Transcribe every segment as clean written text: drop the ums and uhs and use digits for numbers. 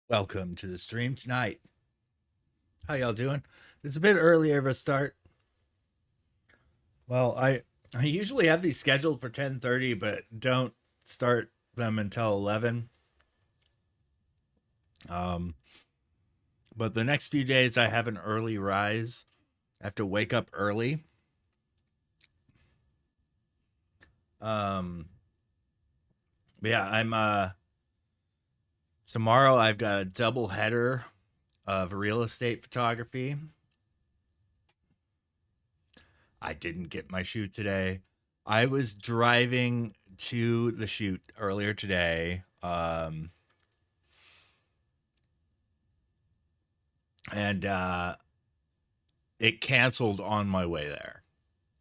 Welcome to the stream tonight. How y'all doing? It's a bit earlier of a start. Well, I usually have these scheduled for 10:30, but don't start them until 11. Um, but the next few days I have an early rise. I have to wake up early. Um, but yeah, I'm tomorrow I've got a double header of real estate photography. I didn't get my shoot today. I was driving to the shoot earlier today. And it canceled on my way there,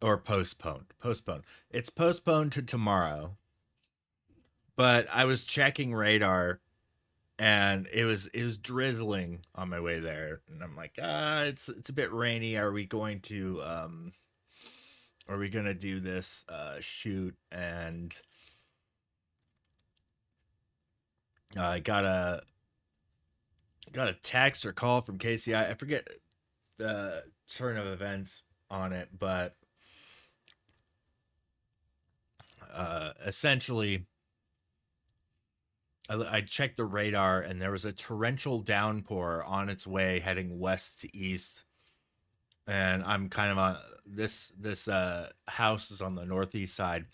or postponed. It's postponed to tomorrow, but I was checking radar and it was drizzling on my way there, and I'm like, it's a bit rainy. Are we gonna do this shoot? And I got a text or call from KCI. I forget the turn of events on it, but essentially, I checked the radar and there was a torrential downpour on its way heading west to east. And I'm kind of on this house is on the northeast side.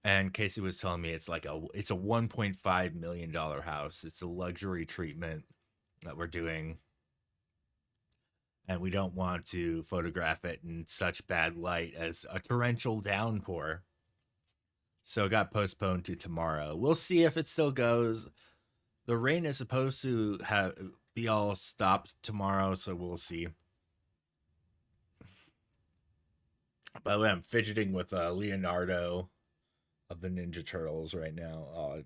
And Casey was telling me it's a $1.5 million house. It's a luxury treatment that we're doing, and we don't want to photograph it in such bad light as a torrential downpour. So it got postponed to tomorrow. We'll see if it still goes. The rain is supposed to be all stopped tomorrow, so we'll see. By the way, I'm fidgeting with Leonardo of the Ninja Turtles right now. Oh,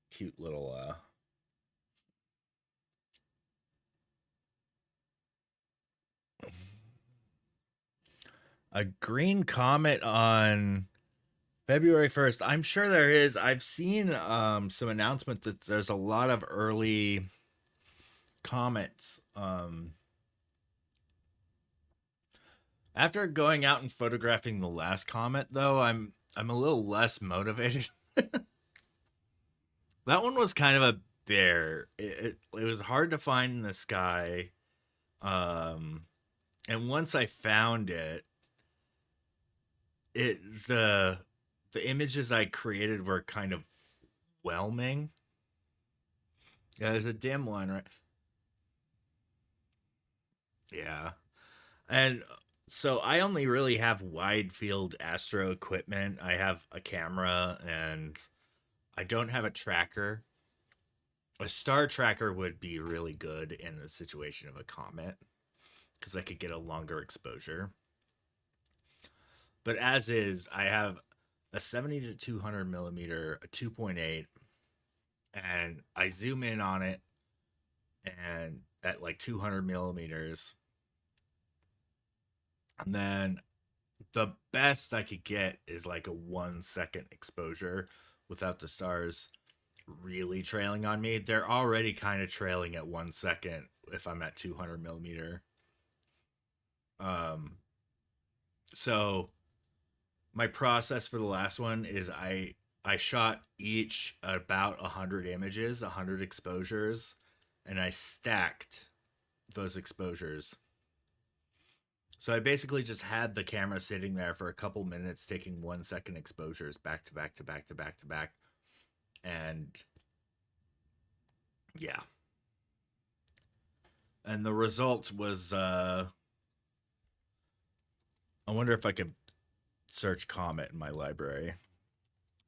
cute little a green comet on February 1st. I'm sure there is. I've seen some announcements that there's a lot of early comets. After going out and photographing the last comet, though, I'm a little less motivated. That one was kind of a bear. It was hard to find in the sky. Um, and once I found it, it the images I created were kind of whelming. Yeah, there's a dim one, right? Yeah. And so I only really have wide field astro equipment. I have a camera and I don't have a tracker. A star tracker would be really good in the situation of a comet because I could get a longer exposure. But as is, I have a 70 to 200 millimeter, a 2.8, and I zoom in on it and at like 200 millimeters. And then the best I could get is like a 1 second exposure without the stars really trailing on me. They're already kind of trailing at 1 second if I'm at 200 millimeter. Um, so my process for the last one is I shot each about 100 images, 100 exposures, and I stacked those exposures. So I basically just had the camera sitting there for a couple minutes, taking 1 second exposures back to back to back to back to back. And yeah. And the result was I wonder if I could search Comet in my library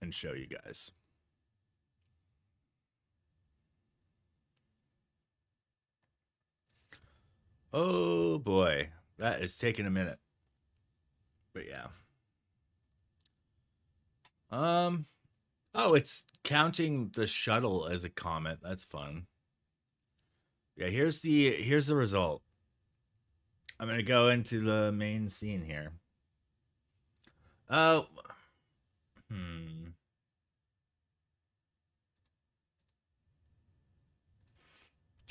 and show you guys. Oh boy, that is taking a minute. But yeah. Um oh, it's counting the shuttle as a comet. That's fun. Yeah, here's the result. I'm going to go into the main scene here. Oh, hmm.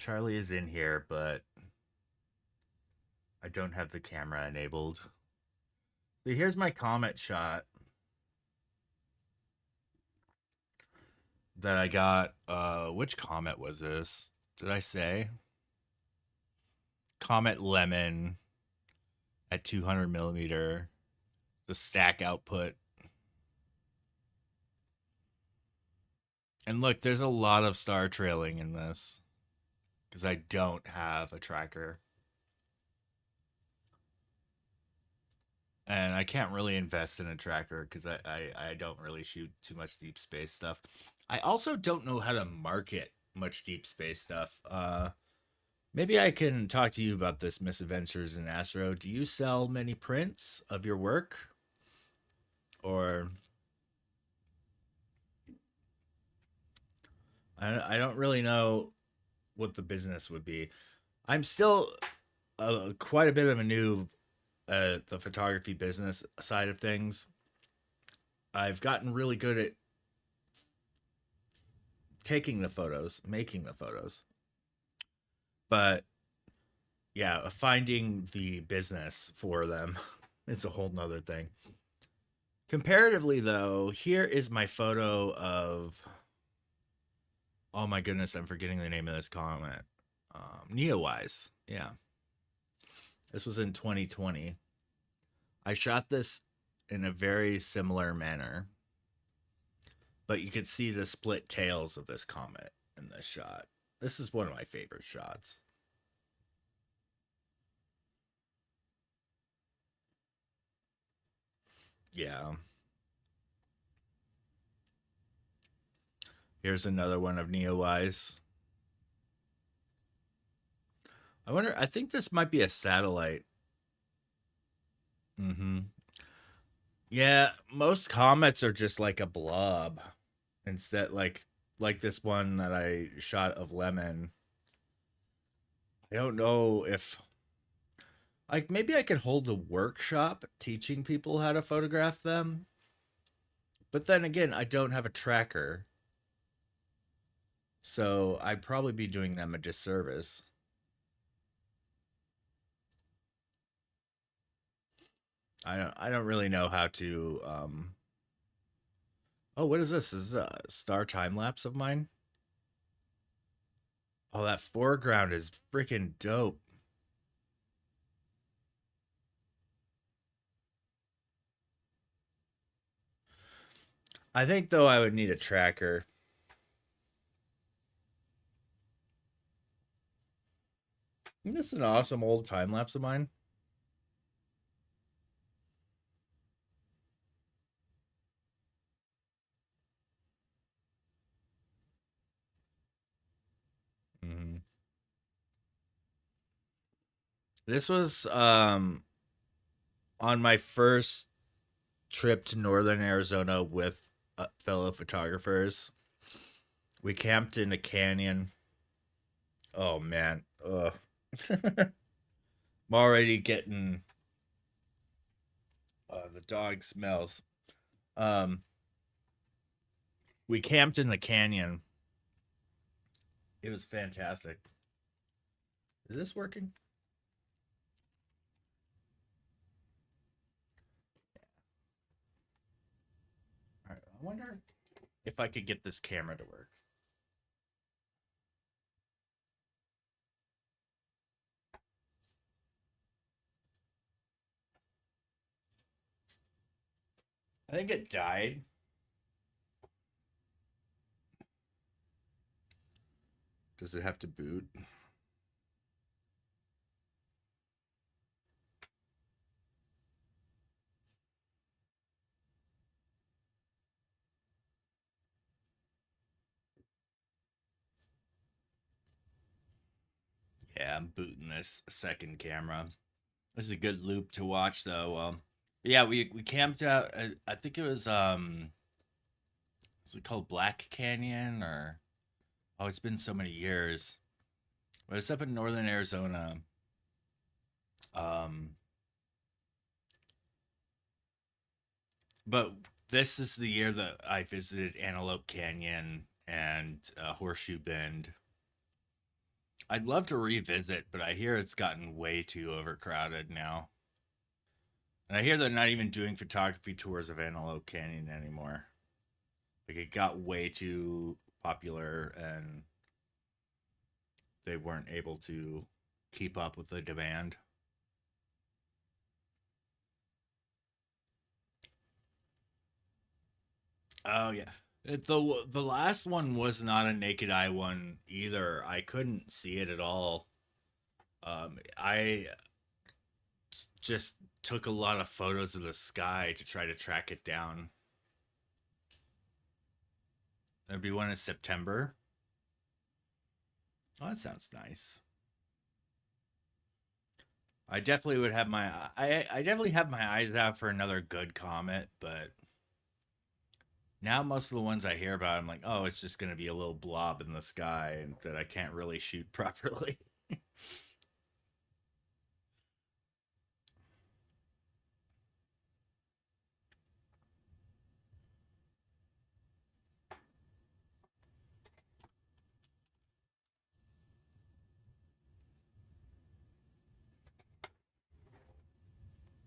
Charlie is in here, but I don't have the camera enabled. So here's my comet shot that I got. Which comet was this? Did I say? Comet Lemon at 200 millimeter. The stack output. And look, there's a lot of star trailing in this because I don't have a tracker. And I can't really invest in a tracker because I don't really shoot too much deep space stuff. I also don't know how to market much deep space stuff. Maybe I can talk to you about this, Misadventures in Astro. Do you sell many prints of your work? Or I don't really know what the business would be. I'm still quite a bit of a noob at the photography business side of things. I've gotten really good at taking the photos, making the photos. But yeah, finding the business for them is a whole nother thing. Comparatively, though, here is my photo of. Oh my goodness, I'm forgetting the name of this comment. Neowise. Yeah. This was in 2020. I shot this in a very similar manner, but you could see the split tails of this comet in this shot. This is one of my favorite shots. Yeah. Here's another one of Neowise. I think this might be a satellite. Mm-hmm. Yeah, most comets are just like a blob. Instead, like this one that I shot of Lemon. I don't know if like maybe I could hold a workshop teaching people how to photograph them. But then again, I don't have a tracker. So I'd probably be doing them a disservice. I don't really know how to Oh, what is this? This is a star time lapse of mine. Oh, that foreground is freaking dope. I think though I would need a tracker. Isn't this an awesome old time lapse of mine? Mm-hmm. This was on my first trip to northern Arizona with fellow photographers. We camped in a canyon. Oh man, ugh. I'm already getting the dog smells. Um, we camped in the canyon. It was fantastic. Is this working? All right, I wonder if I could get this camera to work. I think it died. Does it have to boot? Yeah, I'm booting this second camera. This is a good loop to watch though. Yeah, we camped out. I think it was it called Black Canyon or oh, it's been so many years. But it's up in northern Arizona. Um, but this is the year that I visited Antelope Canyon and Horseshoe Bend. I'd love to revisit, but I hear it's gotten way too overcrowded now. And I hear they're not even doing photography tours of Antelope Canyon anymore. Like it got way too popular and they weren't able to keep up with the demand. Oh yeah. The last one was not a naked eye one either. I couldn't see it at all. I just took a lot of photos of the sky to try to track it down. There'd be one in September. Oh, that sounds nice. I definitely would have my I definitely have my eyes out for another good comet, but now most of the ones I hear about, I'm like, oh, it's just gonna be a little blob in the sky and that I can't really shoot properly.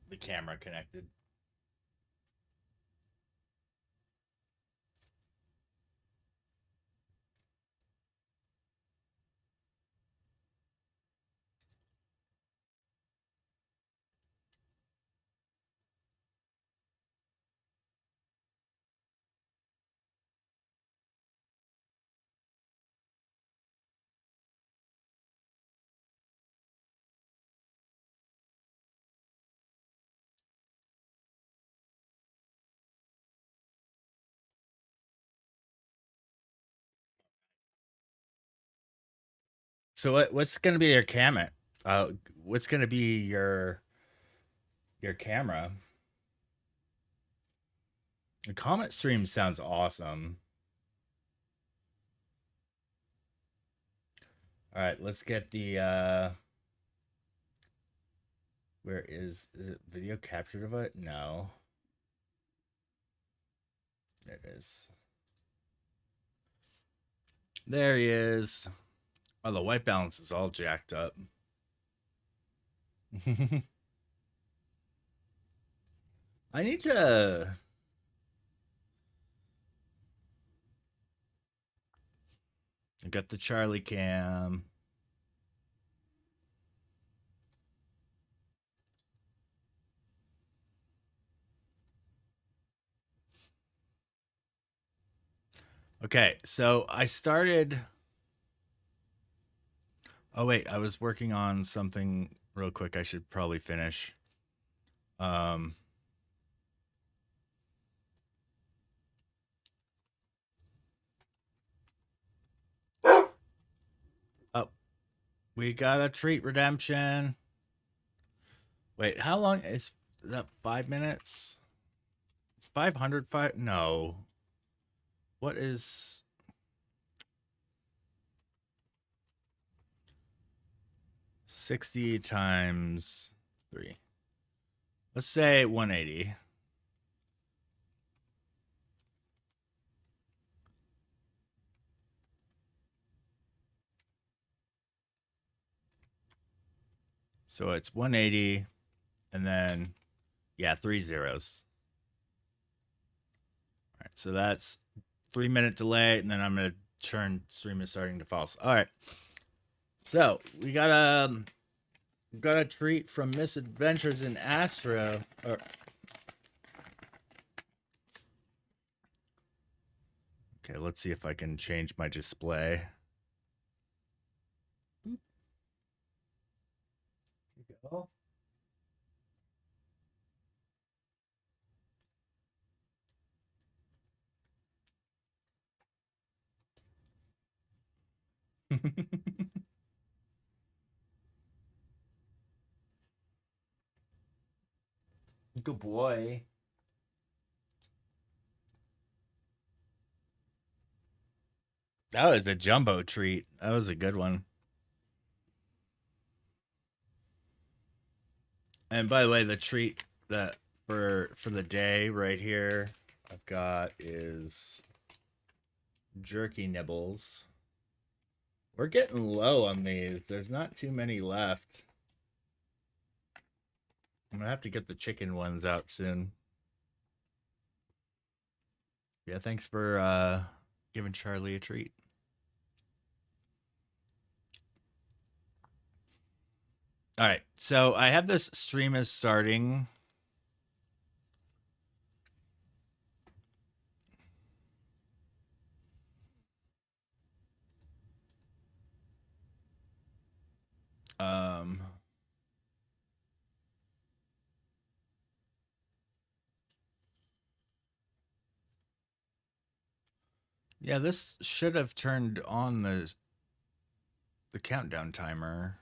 The camera connected. So what's gonna be your camera? What's gonna be your camera? The comet stream sounds awesome. All right, let's get the where is it video capture device? No. There it is. There he is. Oh, the white balance is all jacked up. I need to. I got the Charlie cam. Okay, so I started. Oh wait, I was working on something real quick. I should probably finish. Um. Oh, we got a treat redemption. Wait, how long is that? 5 minutes? It's 500. No. What is 60 times 3? Let's say 180. So it's 180 and then, yeah, 3 zeros. All right, so that's 3 minute delay, and then I'm going to turn stream is starting to false. All right. So we got a treat from Misadventures in Astro. Okay, let's see if I can change my display. Boop. Here we go. Good boy. That was a jumbo treat. That was a good one. And by the way, the treat that for the day right here I've got is jerky nibbles. We're getting low on these. There's not too many left. I'm gonna have to get the chicken ones out soon. Yeah, thanks for giving Charlie a treat. All right, so I have this stream is starting. Um, yeah, this should have turned on the countdown timer.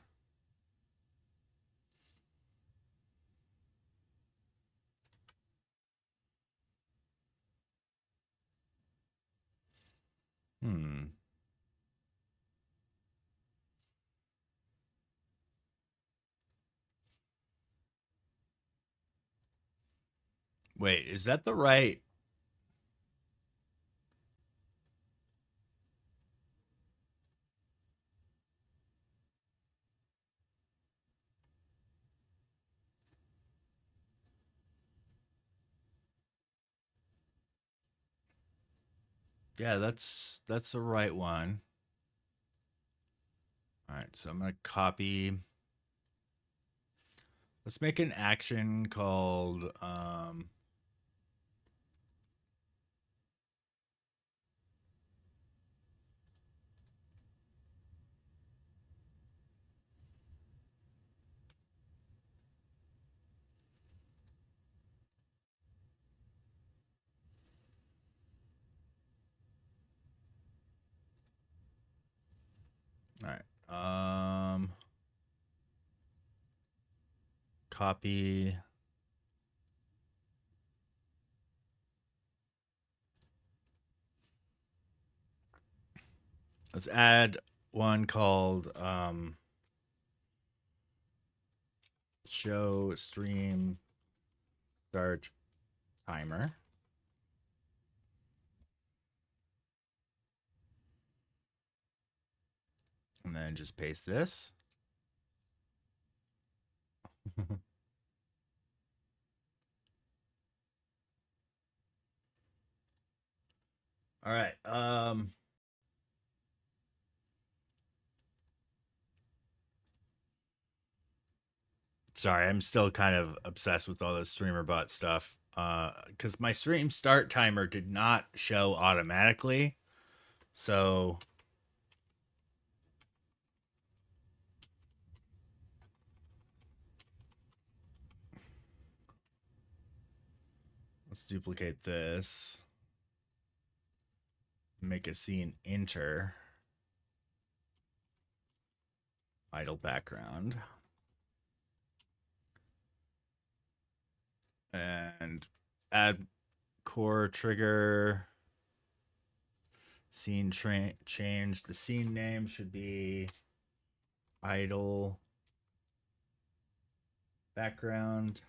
Hmm. Wait, is that the right? Yeah, that's the right one. All right, so I'm gonna copy. Let's make an action called all right. Copy. Let's add one called show stream start timer. And then just paste this. All right. Sorry, I'm still kind of obsessed with all this streamer bot stuff. Because my stream start timer did not show automatically. So let's duplicate this. Make a scene enter. Idle background. And add core trigger. Scene change. The scene name should be idle background.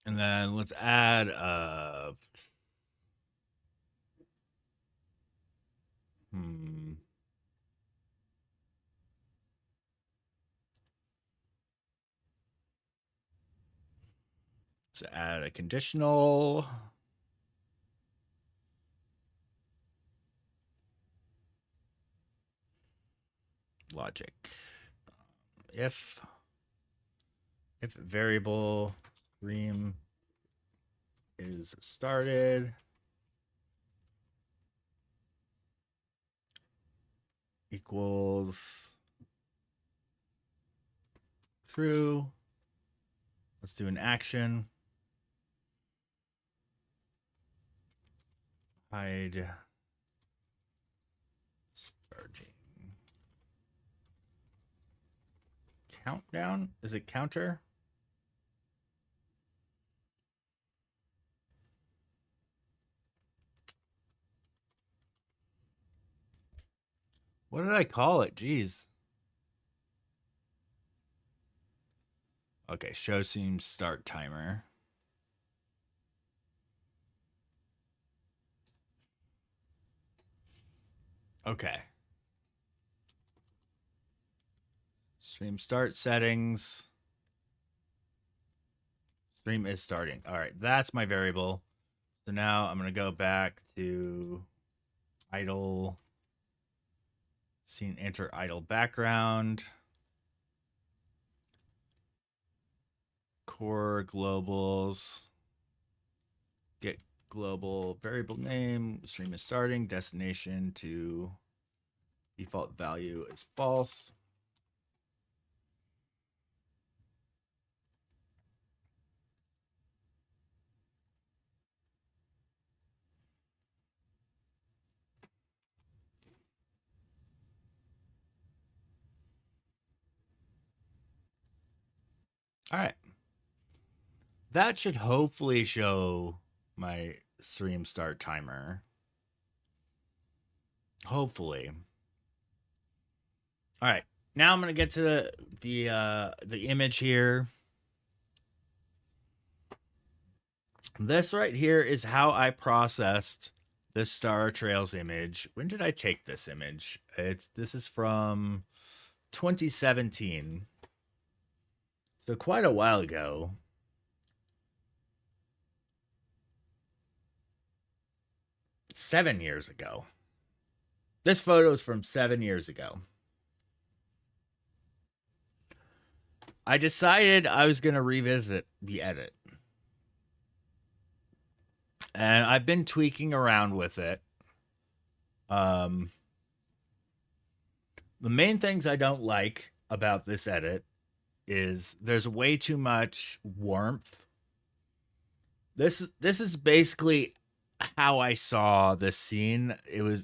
And then let's add let's add a conditional. Logic. If variable stream is started equals true. Let's do an action. Hide starting. Countdown? Is it counter? What did I call it? Jeez. Okay, show seems start timer. Okay. Stream start settings. Stream is starting. All right, that's my variable. So now I'm going to go back to idle scene, enter idle background, core globals, get global variable name, stream is starting, destination to default value is false. All right. That should hopefully show my stream start timer. Hopefully. All right. Now I'm going to get to the image here. This right here is how I processed this Star Trails image. When did I take this image? This is from 2017. So quite a while ago. Seven years ago. This photo is from 7 years ago. I decided I was going to revisit the edit. And I've been tweaking around with it. The main things I don't like about this edit is there's way too much warmth. This is basically how I saw this scene.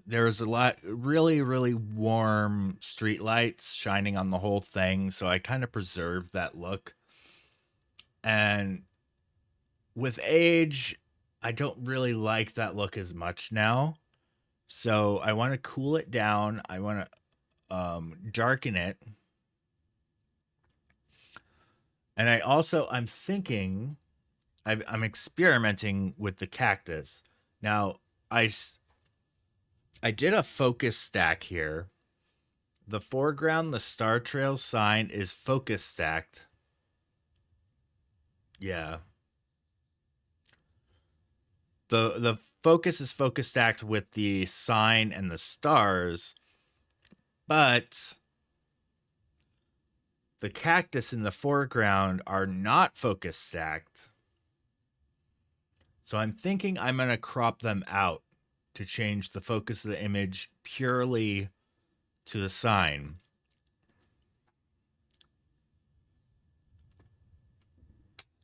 There was a lot really warm street lights shining on the whole thing, so I kind of preserved that look. And with age, I don't really like that look as much now. So I want to cool it down. I want to darken it. And I'm thinking, I'm experimenting with the cactus. Now, I did a focus stack here. The foreground, the Star Trail sign is focus stacked. Yeah. The focus is focus stacked with the sign and the stars, but the cactus in the foreground are not focus stacked. So I'm thinking I'm going to crop them out to change the focus of the image purely to the sign.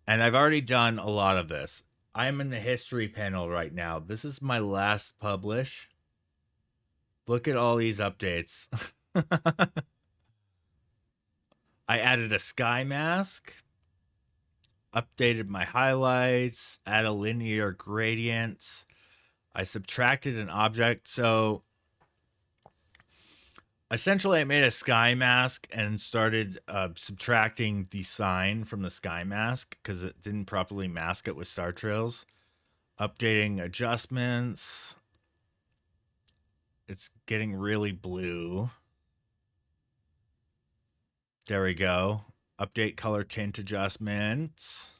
And I've already done a lot of this. I'm in the history panel right now. This is my last publish. Look at all these updates. I added a sky mask, updated my highlights, add a linear gradient. I subtracted an object. So essentially, I made a sky mask and started subtracting the sign from the sky mask because it didn't properly mask it with Star Trails. Updating adjustments. It's getting really blue. There we go. Update color tint adjustments.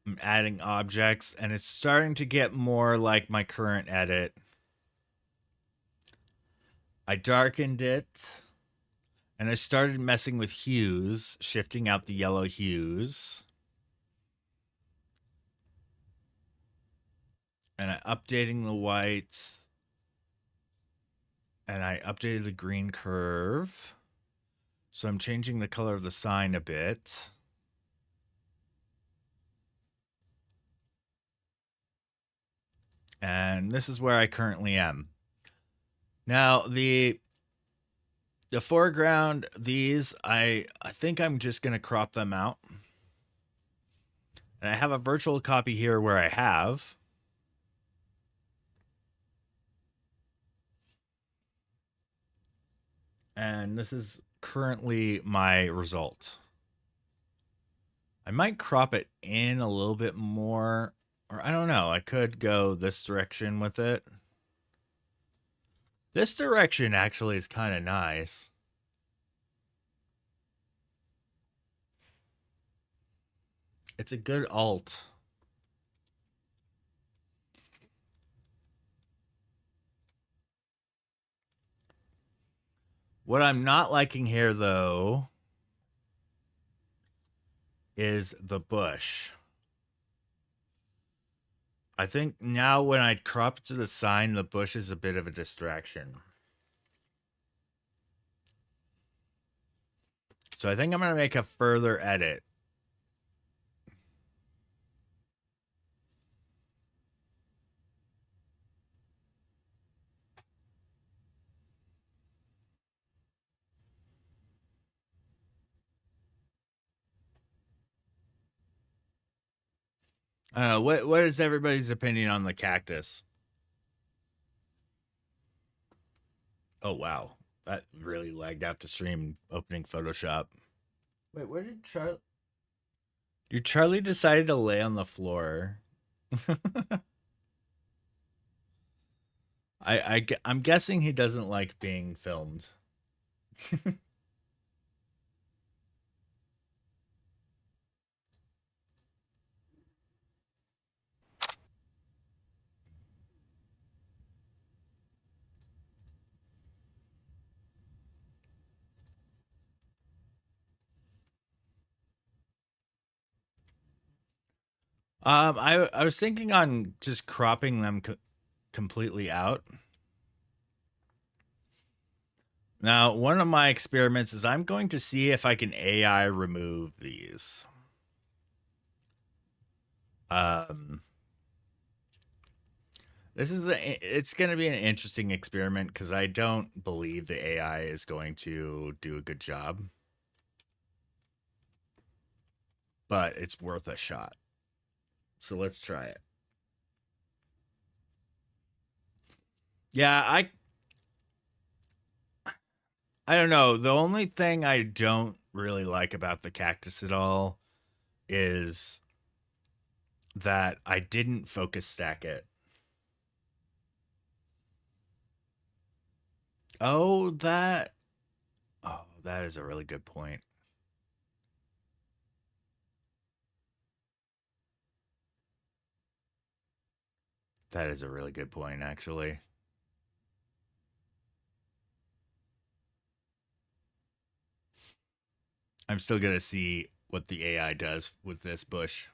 I'm adding objects, and it's starting to get more like my current edit. I darkened it, and I started messing with hues, shifting out the yellow hues. And I updating the whites, and I updated the green curve. So I'm changing the color of the sign a bit. And this is where I currently am. Now, the foreground, these, I think I'm just going to crop them out. And I have a virtual copy here where I have. And this is currently my result. I might crop it in a little bit more, or I don't know. I could go this direction with it. This direction actually is kind of nice. It's a good alt. What I'm not liking here, though, is the bush. I think now when I crop to the sign, the bush is a bit of a distraction. So I think I'm going to make a further edit. What is everybody's opinion on the cactus? Oh wow, that really lagged out the stream opening Photoshop. Wait, where did Charlie? Charlie decided to lay on the floor. I'm guessing he doesn't like being filmed. I was thinking on just cropping them completely out. Now, one of my experiments is I'm going to see if I can AI remove these. This is it's going to be an interesting experiment because I don't believe the AI is going to do a good job. But it's worth a shot. So let's try it. Yeah, I don't know. The only thing I don't really like about the cactus at all is that I didn't focus stack it. Oh, that is a really good point. That is a really good point, actually. I'm still going to see what the AI does with this bush.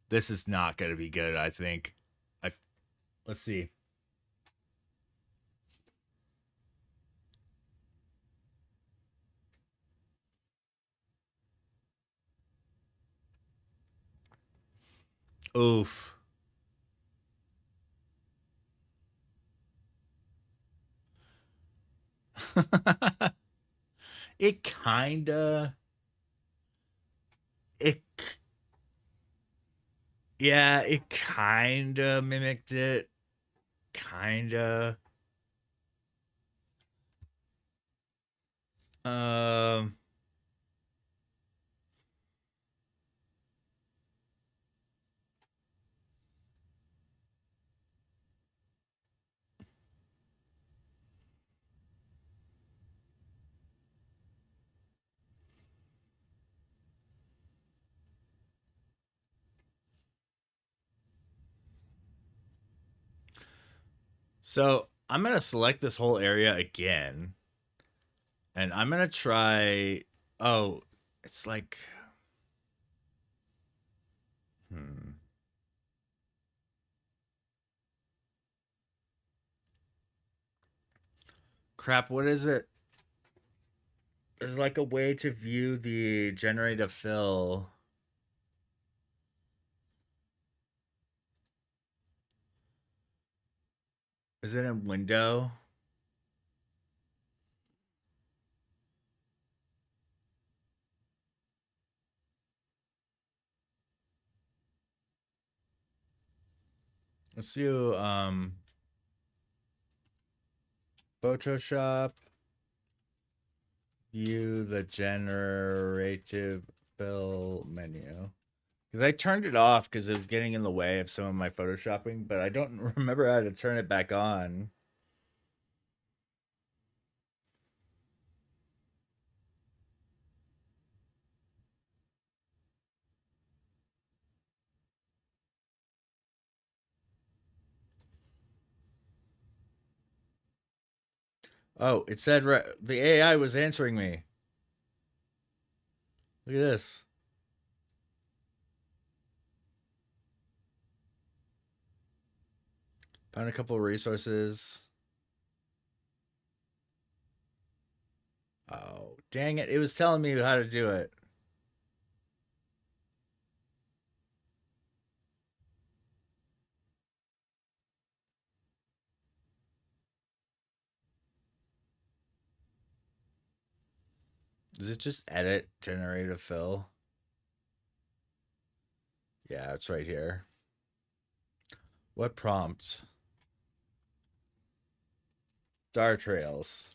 This is not going to be good, I think. Let's see. Oof. It kinda it yeah, it kinda mimicked it. Kinda. Um so I'm gonna select this whole area again. And I'm gonna try oh, it's like hmm. Crap, what is it? There's like a way to view the generative fill. Is it in window? Let's do Photoshop. View the generative fill menu. Because I turned it off because it was getting in the way of some of my photoshopping, but I don't remember how to turn it back on. Oh, it said the AI was answering me. Look at this. Found a couple of resources. Oh, dang it. It was telling me how to do it. Does it just edit generative fill? Yeah, it's right here. What prompt? Star trails.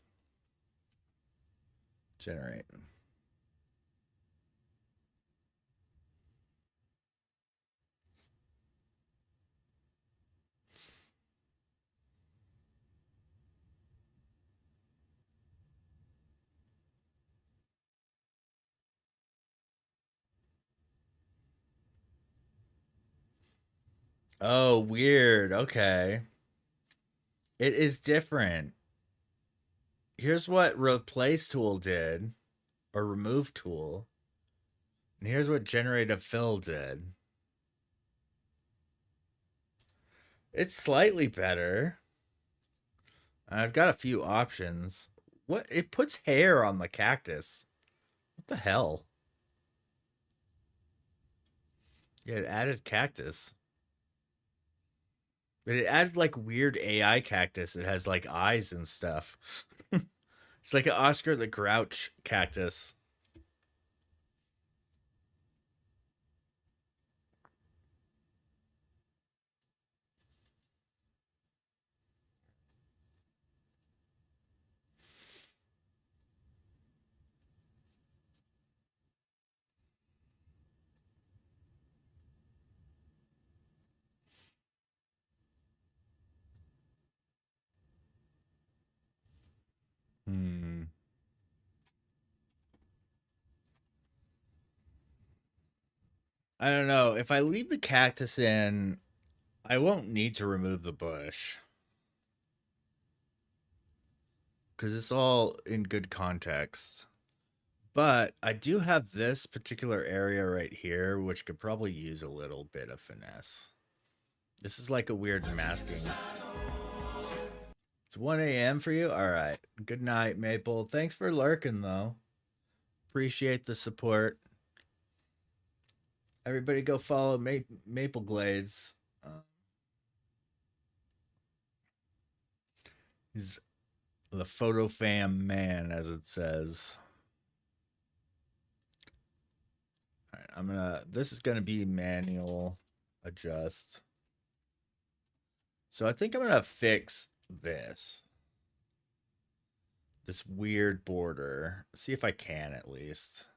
Generate. Oh, weird. Okay. It is different. Here's what replace tool did, or remove tool. And here's what generative fill did. It's slightly better. I've got a few options. What? It puts hair on the cactus. What the hell? Yeah, it added cactus. But it added like weird AI cactus. It has like eyes and stuff. It's like an Oscar the Grouch cactus. Hmm. I don't know. If I leave the cactus in, I won't need to remove the bush because it's all in good context. But I do have this particular area right here, which could probably use a little bit of finesse. This is like a weird masking. It's 1 a.m. for you? All right. Good night, Maple. Thanks for lurking, though. Appreciate the support. Everybody go follow Maple Glades. He's the photo fam man, as it says. All right, I'm gonna. This is gonna be manual adjust. So I think I'm gonna fix this weird border. See if I can at least.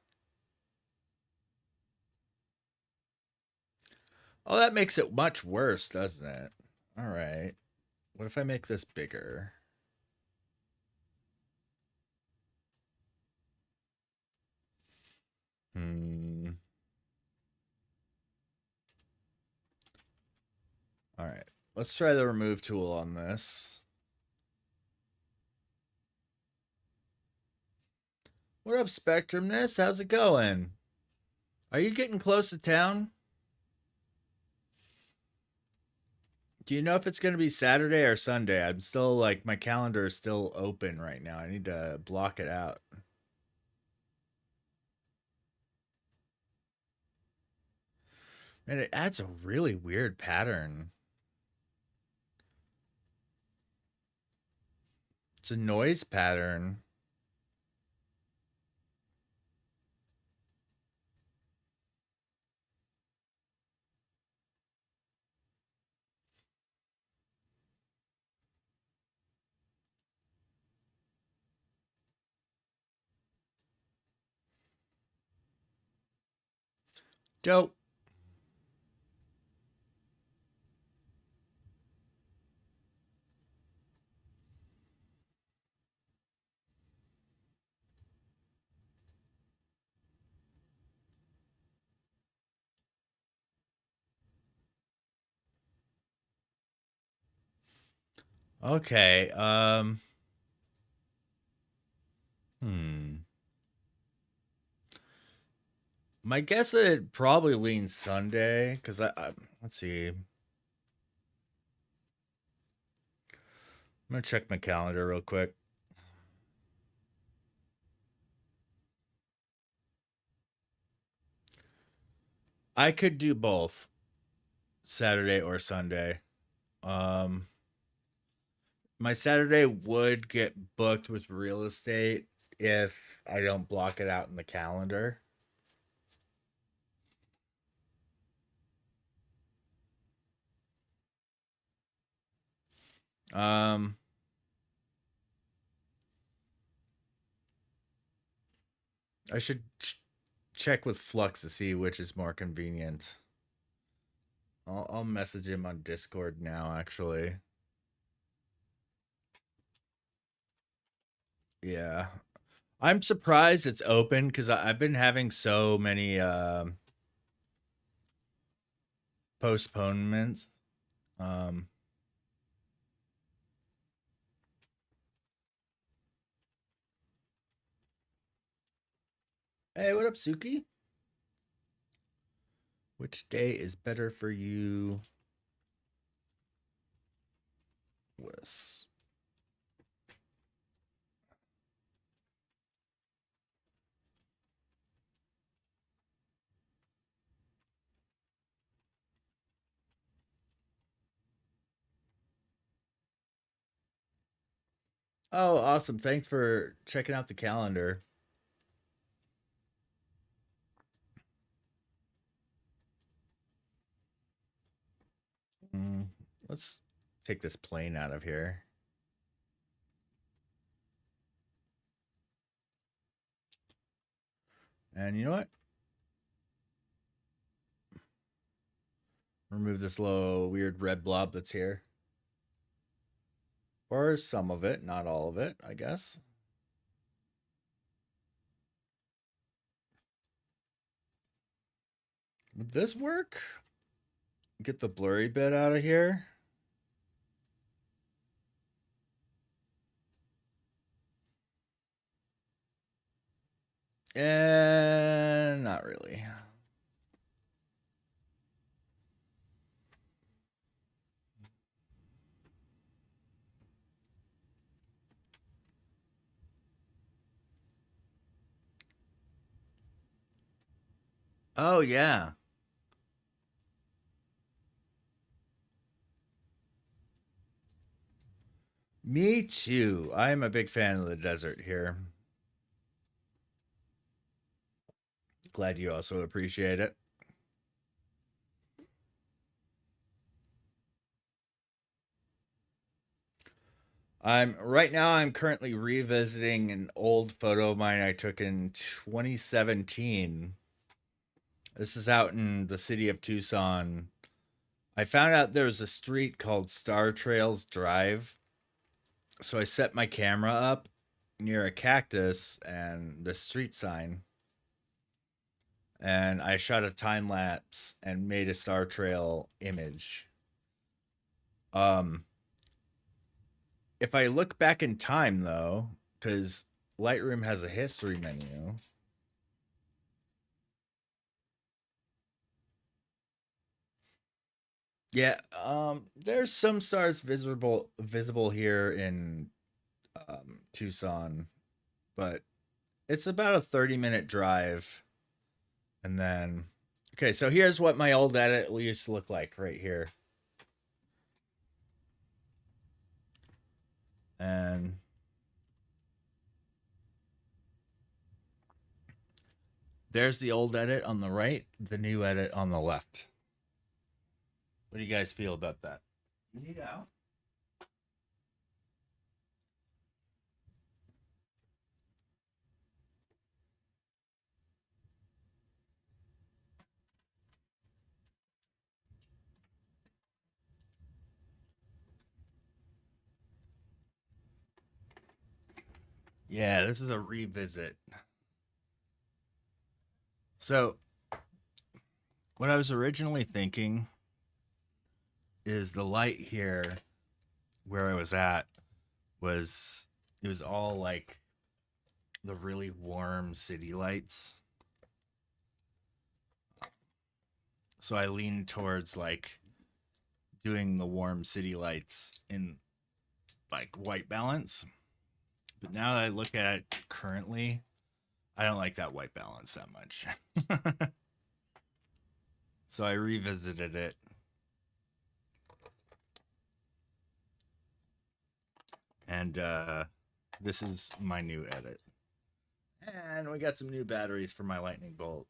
Oh, that makes it much worse, doesn't it? All right. What if I make this bigger? Hmm. All right. Let's try the remove tool on this. What up, Spectrumness? How's it going? Are you getting close to town? Do you know if it's going to be Saturday or Sunday? I'm still like, my calendar is still open right now. I need to block it out. And it adds a really weird pattern. It's a noise pattern. Dope. Okay. Hmm. My guess it probably leans Sunday because I let's see. I'm gonna check my calendar real quick. I could do both Saturday or Sunday. Um, my Saturday would get booked with real estate if I don't block it out in the calendar. Um, I should check with Flux to see which is more convenient. I'll message him on Discord now. Actually, yeah, I'm surprised it's open because I've been having so many postponements. Um, hey, what up, Suki? Which day is better for you? Wes? Oh, awesome! Thanks for checking out the calendar. Mm, let's take this plane out of here. And you know what? Remove this little weird red blob that's here. Or some of it, not all of it, I guess. Would this work? Get the blurry bit out of here. And not really. Oh, yeah. Me too. I'm a big fan of the desert here. Glad you also appreciate it. I'm currently revisiting an old photo of mine I took in 2017. This is out in the city of Tucson. I found out there was a street called Star Trails Drive. So I set my camera up near a cactus and the street sign, and I shot a time lapse and made a Star Trail image. Um, if I look back in time though, because Lightroom has a history menu. Yeah, there's some stars visible here in Tucson, but it's about a 30-minute drive. And then, okay, so here's what my old edit used to look like right here. And there's the old edit on the right, the new edit on the left. What do you guys feel about that? You need out. Yeah, this is a revisit. So, what I was originally thinking is the light here where I was at was it was all like the really warm city lights. So I leaned towards like doing the warm city lights in like white balance. But now that I look at it currently, I don't like that white balance that much. So I revisited it. And this is my new edit. And we got some new batteries for my lightning bolt.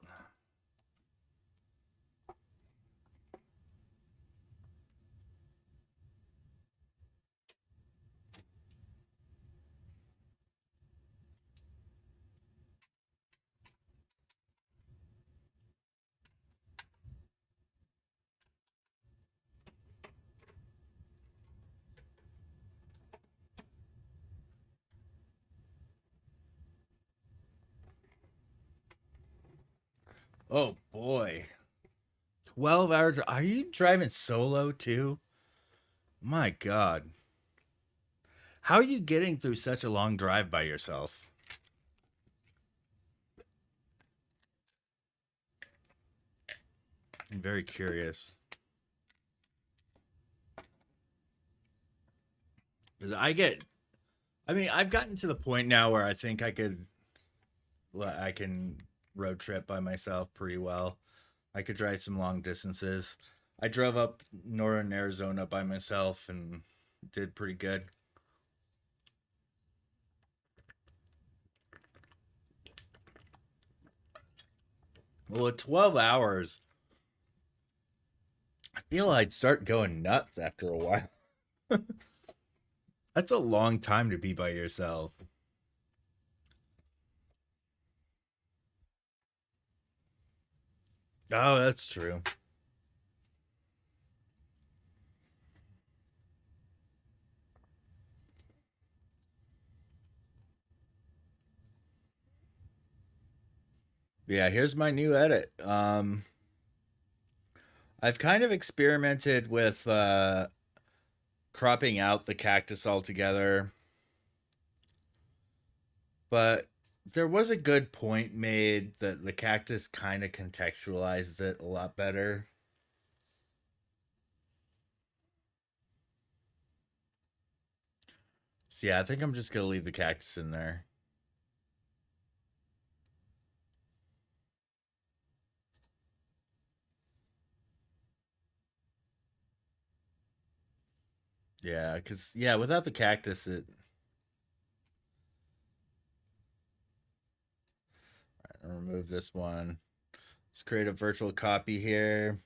Oh boy. 12 hours. Are you driving solo too? My God. How are you getting through such a long drive by yourself? I'm very curious. 'Cause I mean, I've gotten to the point now where I think I can road trip by myself pretty well. I could drive some long distances. I drove up northern Arizona by myself and did pretty good. Well, at 12 hours, I feel I'd start going nuts after a while. That's a long time to be by yourself. Oh, that's true. Yeah, here's my new edit. I've kind of experimented with cropping out the cactus altogether, but there was a good point made that the cactus kind of contextualizes it a lot better. So yeah, I think I'm just gonna leave the cactus in there. Yeah, because yeah, without the cactus, it I'll remove this one. Let's create a virtual copy here.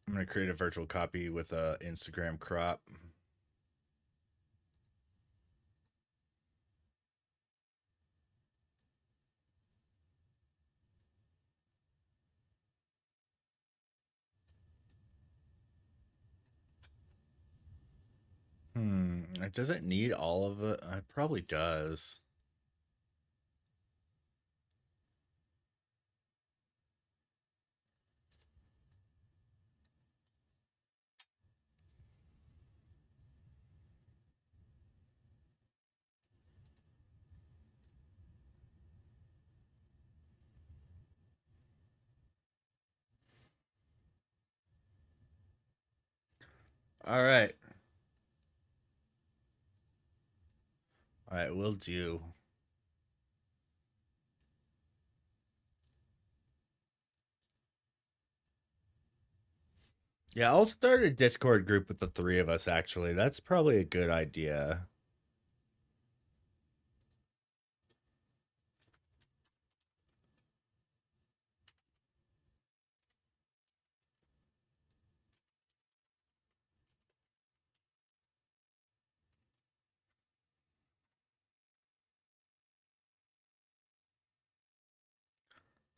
I'm gonna create a virtual copy with a Instagram crop. It doesn't need all of it. It probably does. All right. All right, we'll do. Yeah, I'll start a Discord group with the three of us, actually. That's probably a good idea.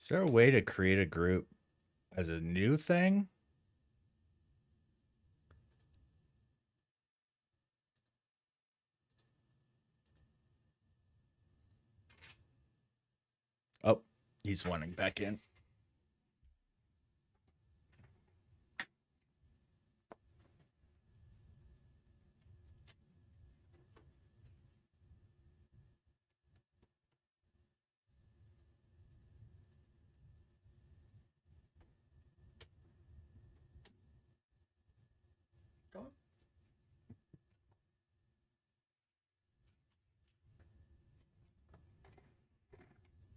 Is there a way to create a group as a new thing? He's wanting back in.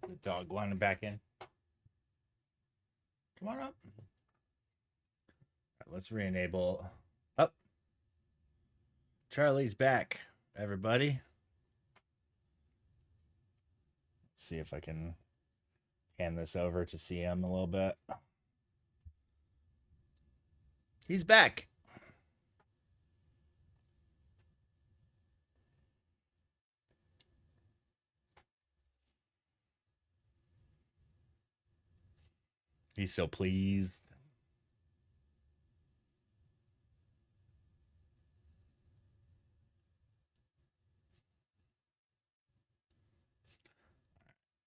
The dog wanting back in. Come on up. Right, let's re-enable. Up. Charlie's back, everybody. Let's see if I can hand this over to see him a little bit. He's back. He's so pleased.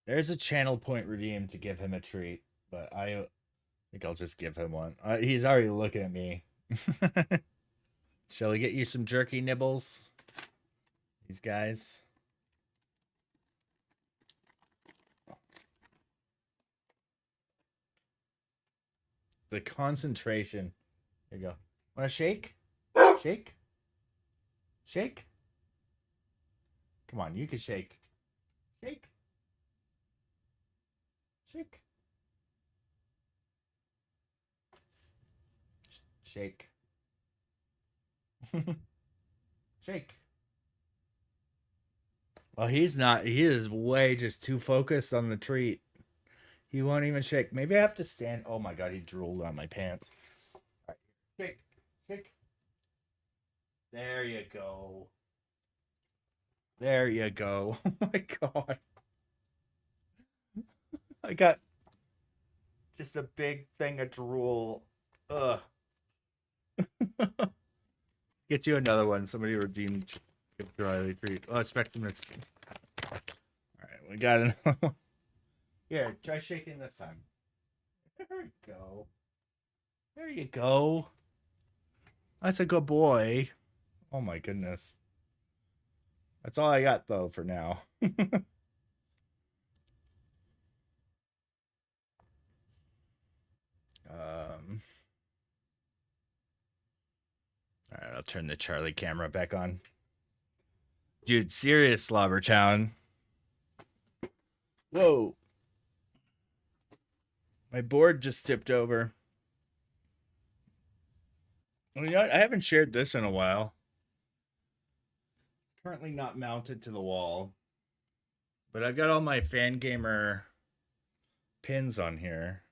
There's a channel point redeemed to give him a treat, but I think I'll just give him one. He's already looking at me. Shall we get you some jerky nibbles? These guys. The concentration. There you go. Want to shake? Shake? Shake? Come on, you can shake. Shake. Shake. Shake. Shake. Well, he's not. He is way just too focused on the treat. He won't even shake. Maybe I have to stand. Oh my god, he drooled on my pants. All right. Shake. Shake. There you go. There you go. Oh my god. I got just a big thing of drool. Ugh. Get you another one. Somebody redeemed Riley treat. Oh, Spectrum. All right, we got another one. Here, try shaking this time. There you go. There you go. That's a good boy. Oh my goodness. That's all I got though for now. All right, I'll turn the Charlie camera back on. Dude, serious Slobber Town. Whoa. My board just tipped over. Well, you know what? I haven't shared this in a while. Currently not mounted to the wall. But I've got all my Fangamer pins on here.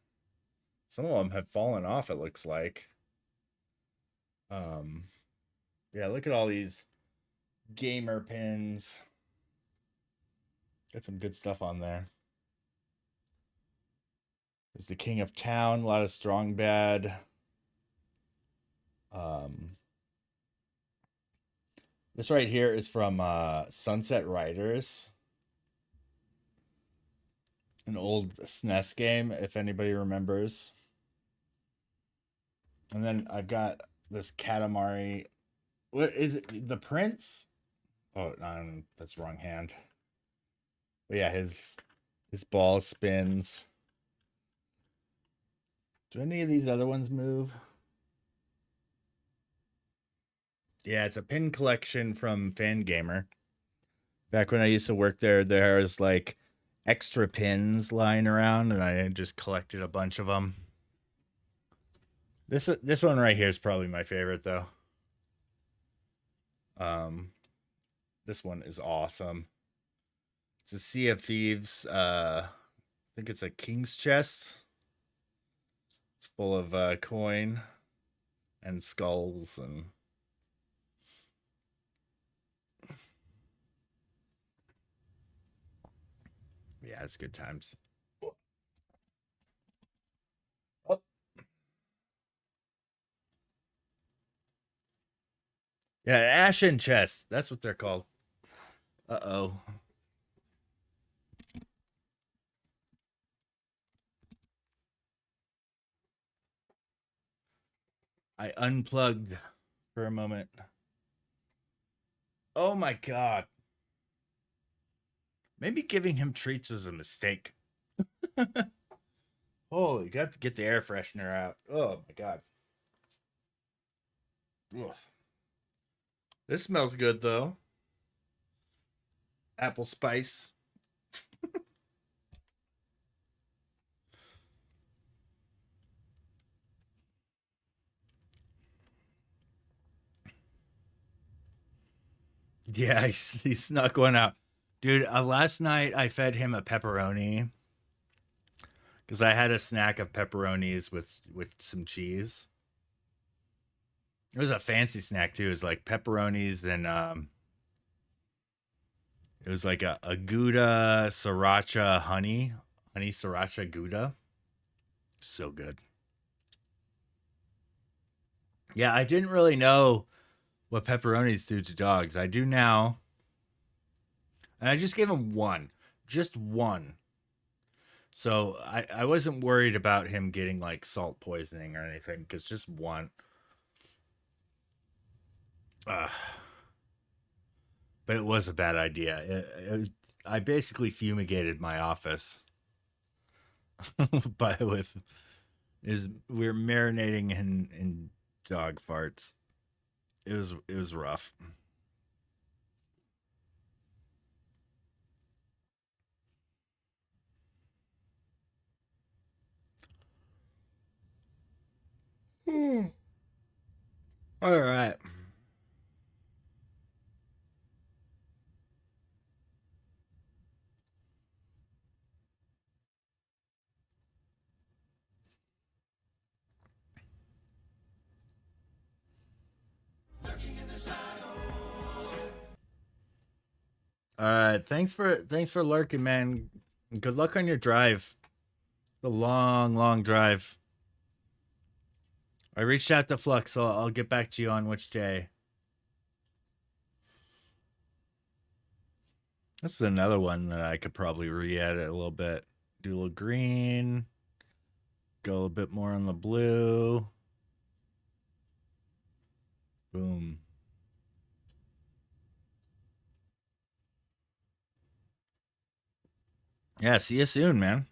Some of them have fallen off, it looks like. Yeah, look at all these gamer pins. Got some good stuff on there. There's the King of Town, a lot of Strong Bad. This right here is from Sunset Riders, an old SNES game, if anybody remembers. And then I've got this Katamari. What is it? The Prince? Oh, no, that's the wrong hand. But yeah, his ball spins. Do any of these other ones move? Yeah, it's a pin collection from Fangamer. Back when I used to work there, there was like extra pins lying around, and I just collected a bunch of them. This one right here is probably my favorite though. This one is awesome. It's a Sea of Thieves. I think it's a king's chest. It's full of coin and skulls and. Yeah, it's good times. Oh. Yeah, an ashen chest. That's what they're called. Uh-oh. I unplugged for a moment. Oh my god. Maybe giving him treats was a mistake. Holy, got to get the air freshener out. Oh my god. Ugh. This smells good though. Apple spice. Yeah, he snuck one out. Dude, last night I fed him a pepperoni because I had a snack of pepperonis with some cheese. It was a fancy snack too. It was like pepperonis and it was like a Gouda sriracha honey sriracha Gouda. So good. Yeah, I didn't really know what pepperonis do to dogs. I do now, and I just gave him one, just one. So I wasn't worried about him getting like salt poisoning or anything because just one. Uh, but it was a bad idea. I basically fumigated my office, but with is we're marinating in dog farts. It was rough. All right. All right. Thanks for lurking, man. Good luck on your drive. The long drive. I reached out to Flux, so I'll get back to you on which day. This is another one that I could probably re-edit a little bit. Do a little green. Go a little bit more on the blue. Boom. Yeah, see you soon, man.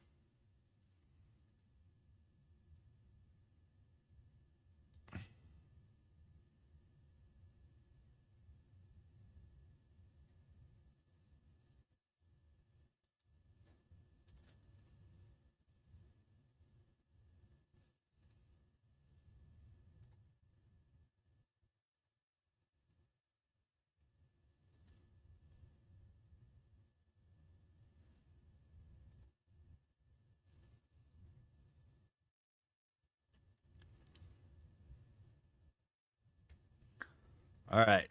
All right.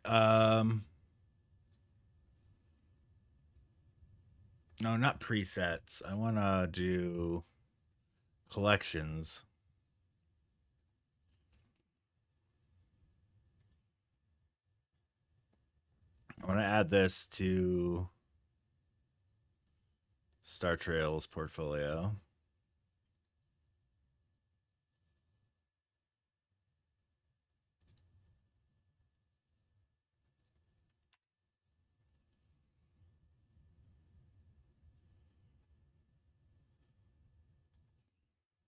No, not presets. I want to do collections. I want to add this to Star Trails portfolio.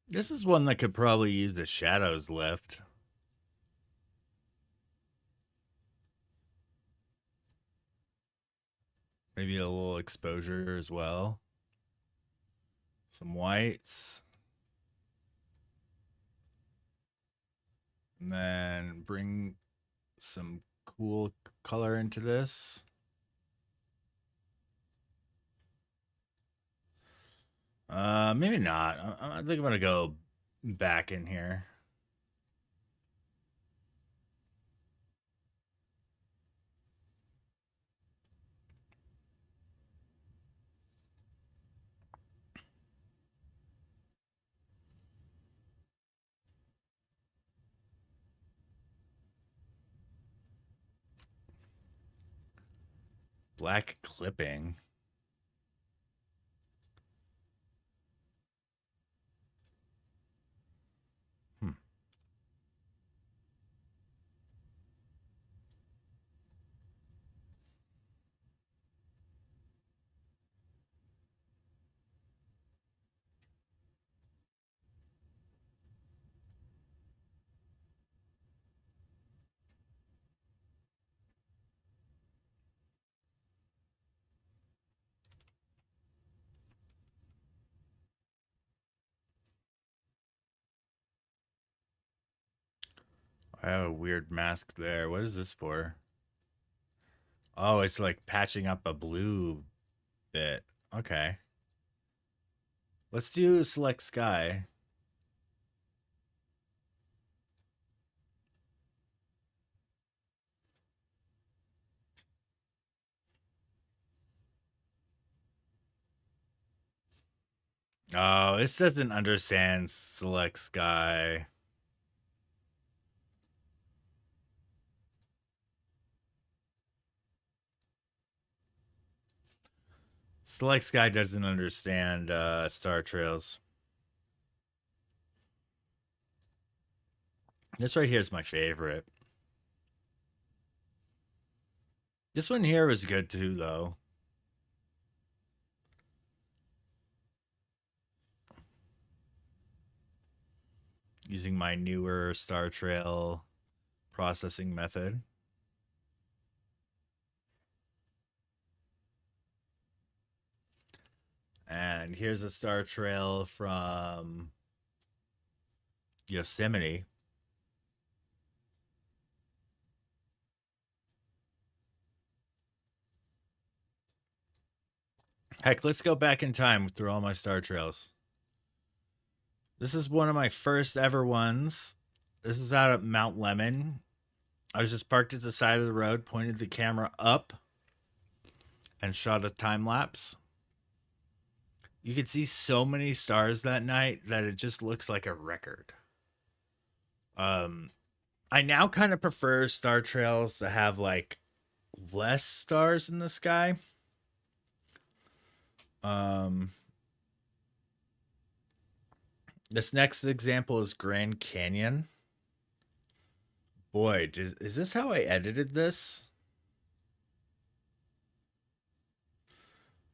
This is one that could probably use the shadows lift. Maybe a little exposure as well. Some whites. And then bring some cool color into this. Maybe not. I think I'm gonna go back in here. Black clipping. Hmm. I have a weird mask there. What is this for? Oh, it's like patching up a blue bit. Okay. Let's do select sky. Oh, this doesn't understand select sky. Select sky doesn't understand star trails. This right here is my favorite. This one here was good too, though. Using my newer star trail processing method. And here's a star trail from Yosemite. Heck, let's go back in time through all my star trails. This is one of my first ever ones. This is out at Mount Lemon. I was just parked at the side of the road, pointed the camera up, and shot a time lapse. You could see so many stars that night that it just looks like a record. I now kind of prefer star trails to have like less stars in the sky. Um, this next example is Grand Canyon. Boy, is this how I edited this?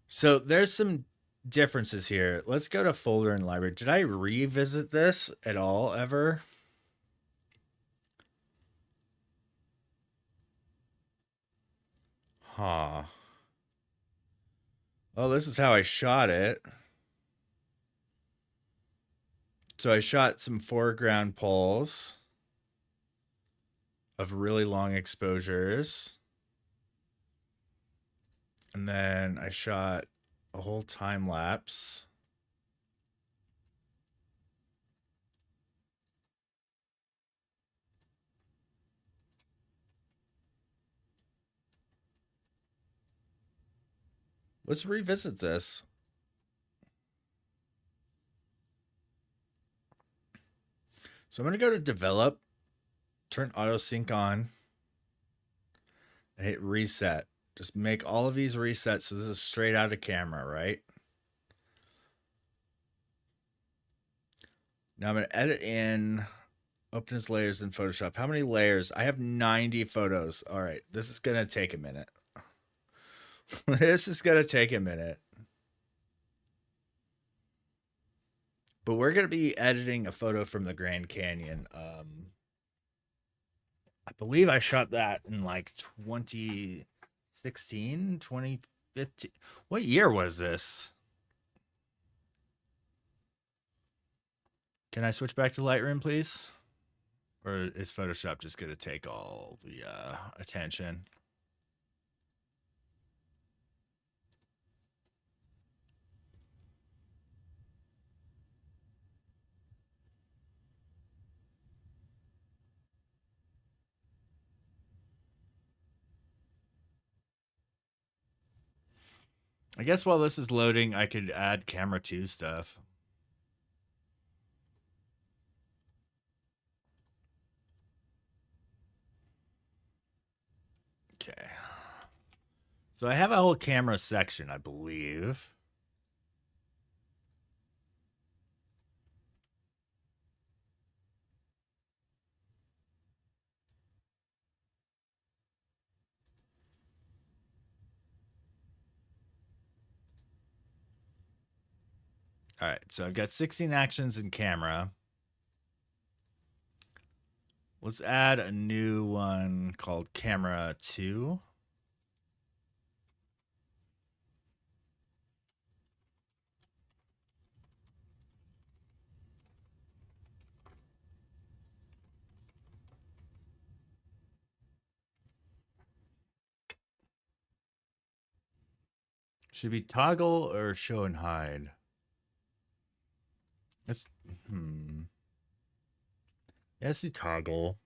So there's some differences here. Let's go to folder and library. Did I revisit this at all ever? Huh. Oh, this is how I shot it. So I shot some foreground poles of really long exposures. And then I shot a whole time lapse. Let's revisit this. So I'm going to go to develop, turn auto sync on, and hit reset. Just make all of these resets. So this is straight out of camera, right? Now I'm going to edit in, open as layers in Photoshop. How many layers? I have 90 photos. All right. This is going to take a minute. This is going to take a minute. But we're going to be editing a photo from the Grand Canyon. I believe I shot that in like 2016, 2015. What year was this? Can I switch back to Lightroom, please? Or is Photoshop just going to take all the attention? I guess while this is loading, I could add camera 2 stuff. Okay. So I have a whole camera section, I believe. All right, so I've got 16 actions in camera. Let's add a new one called camera 2. Should be toggle or show and hide? Let's let's do toggle.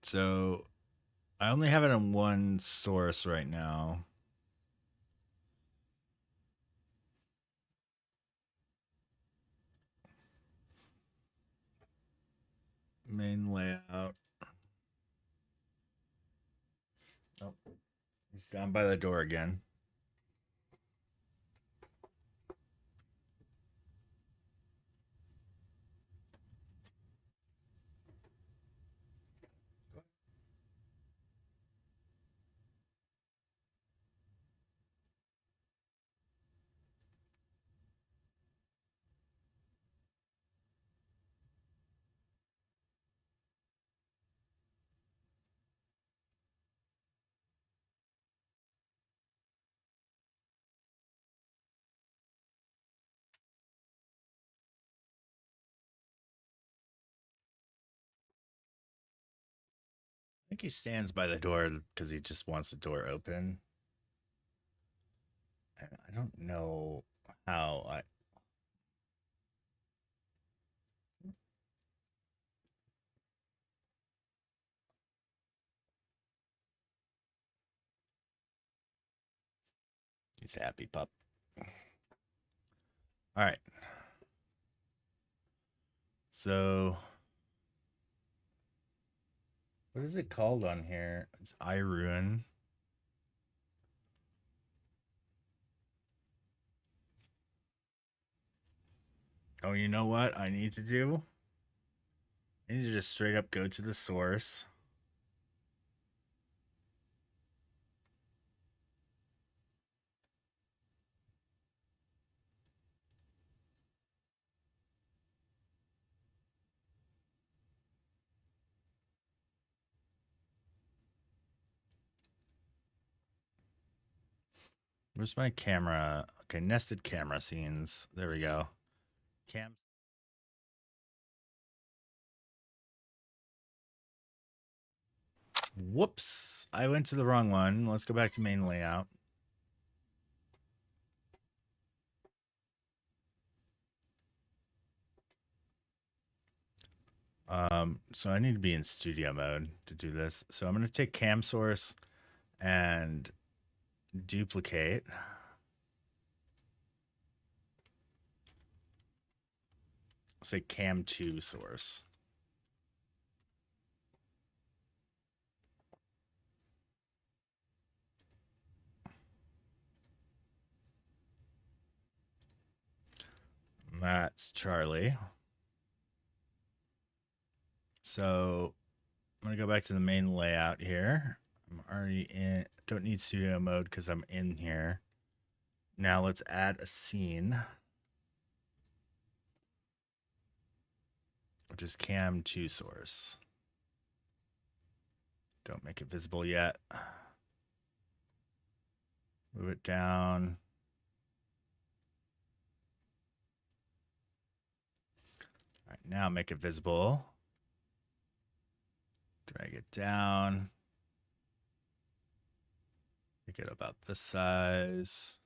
So I only have it on one source right now. Main layout. Oh, he's down by the door again. I think he stands by the door because he just wants the door open. I don't know how I. He's happy pup. All right. So, what is it called on here? It's iRuin. Oh, you know what I need to do? I need to just straight up go to the source. Where's my camera? Okay, nested camera scenes. There we go. Cam. Whoops. I went to the wrong one. Let's go back to main layout. So I need to be in studio mode to do this. So I'm going to take cam source and duplicate. Say cam 2 source. That's Charlie. So I'm going to go back to the main layout here. I'm already in, don't need studio mode because I'm in here. Now let's add a scene, which is cam 2 source. Don't make it visible yet. Move it down. All right, now make it visible. Drag it down. Make it about this size.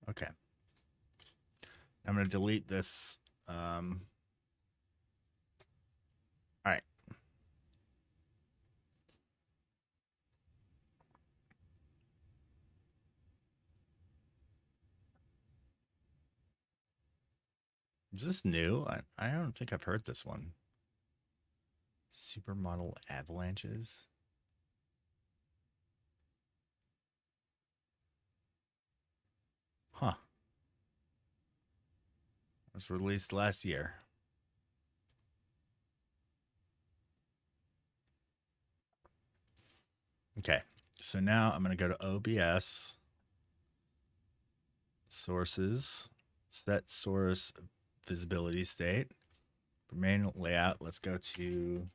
Okay. I'm going to delete this. All right. Is this new? I don't think I've heard this one. Supermodel avalanches. Huh. It was released last year. Okay. So now I'm going to go to OBS. Sources. Set source visibility state. For main layout, let's go to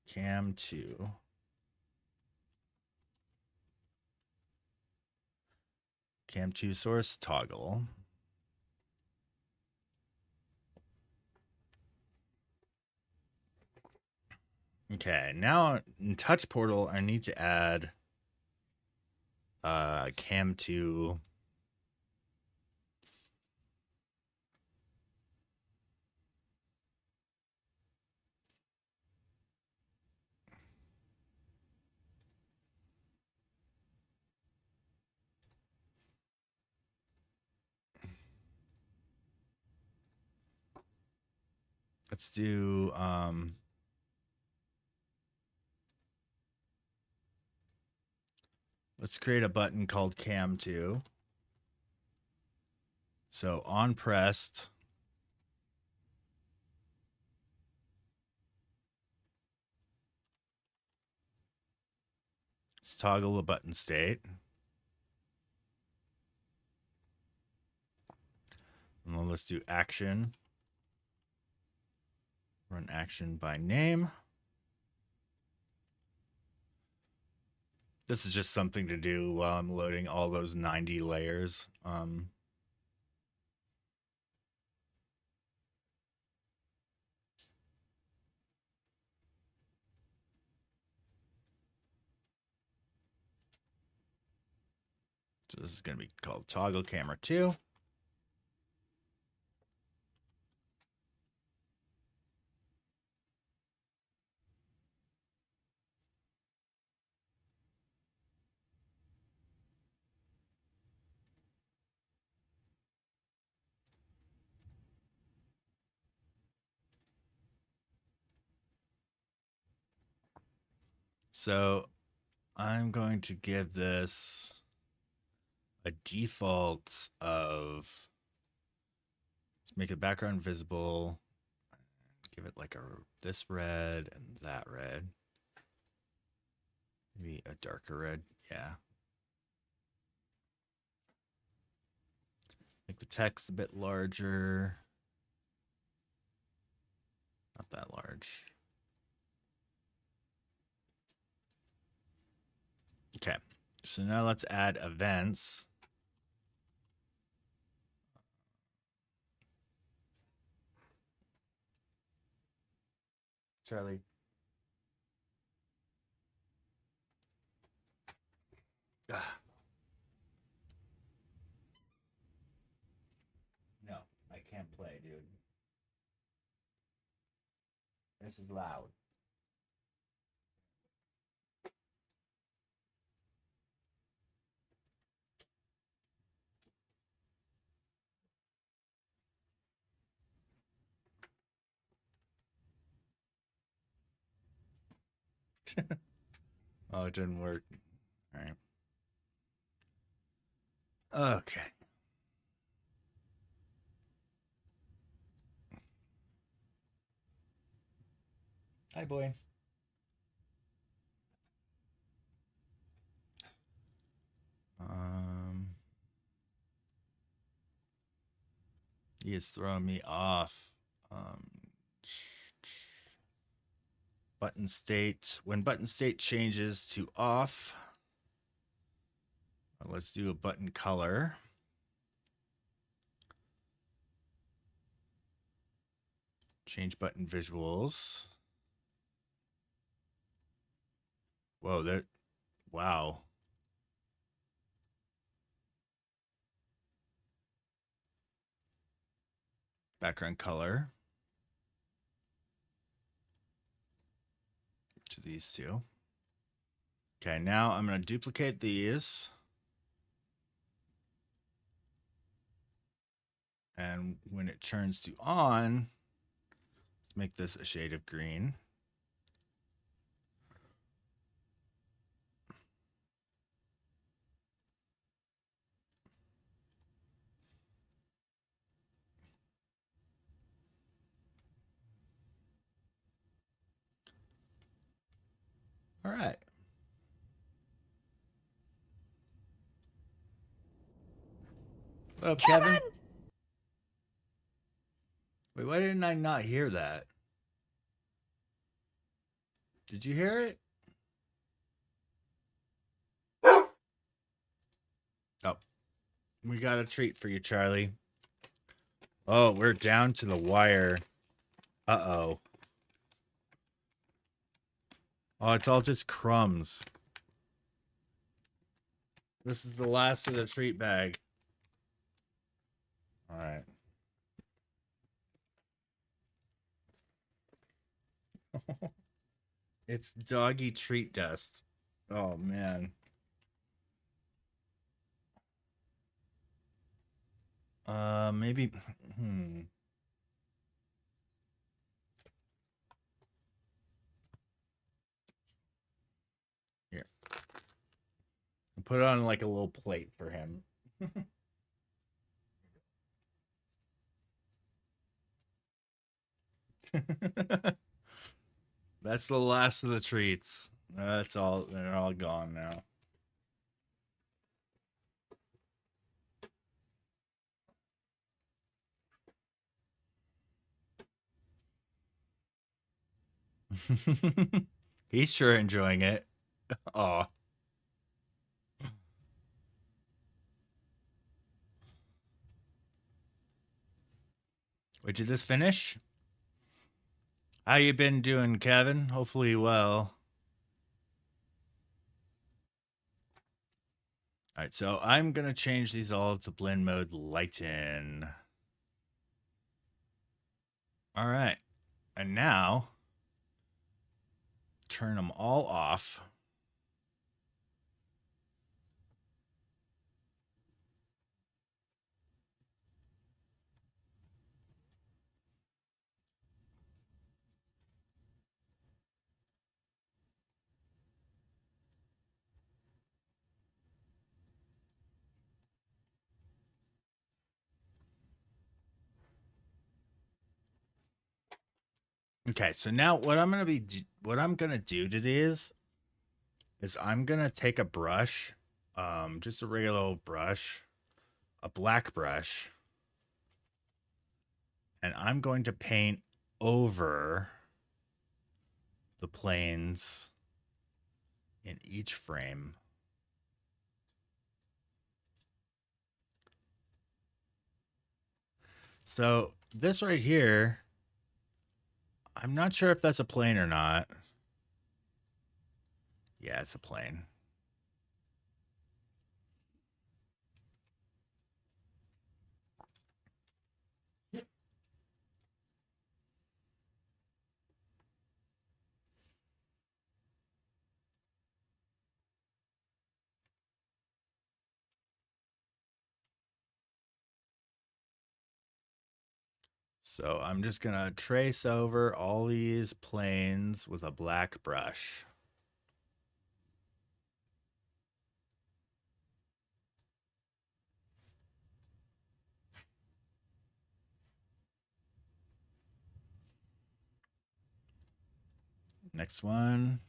Cam 2. Cam 2 source toggle. Okay, now in Touch Portal, I need to add Cam 2. Let's do let's create a button called Cam 2. So on pressed, let's toggle the button state. And then let's do action. Run action by name. This is just something to do while I'm loading all those 90 layers. So this is going to be called toggle camera 2. So I'm going to give this a default of, let's make the background visible. Give it like this red and that red. Maybe a darker red. Yeah. Make the text a bit larger. Not that large. Okay. So now let's add events. Charlie. Ah. No, I can't play, dude. This is loud. Oh, it didn't work. All right. Okay. Hi, boy. He is throwing me off. Button state. When button state changes to off, let's do a button color. Change button visuals. Whoa, there. Wow. Background color. To these two. Okay, now I'm going to duplicate these. And when it turns to on, let's make this a shade of green. All right. What up, Kevin? Wait, why didn't I not hear that? Did you hear it? Oh, we got a treat for you, Charlie. Oh, we're down to the wire. Uh-oh. Oh, it's all just crumbs. This is the last of the treat bag. All right. It's doggy treat dust. Oh, man. Maybe. Here. Put it on like a little plate for him. That's the last of the treats. That's all. They're all gone now. He's sure enjoying it. Oh. Wait, did this finish? How you been doing, Kevin? Hopefully well. All right, so I'm gonna change these all to blend mode lighten. All right, and now turn them all off. Okay, so now what I'm gonna do to these is I'm gonna take a brush, just a regular old brush, a black brush, and I'm going to paint over the planes in each frame. So this right here, I'm not sure if that's a plane or not. Yeah, it's a plane. So I'm just going to trace over all these planes with a black brush. Next one.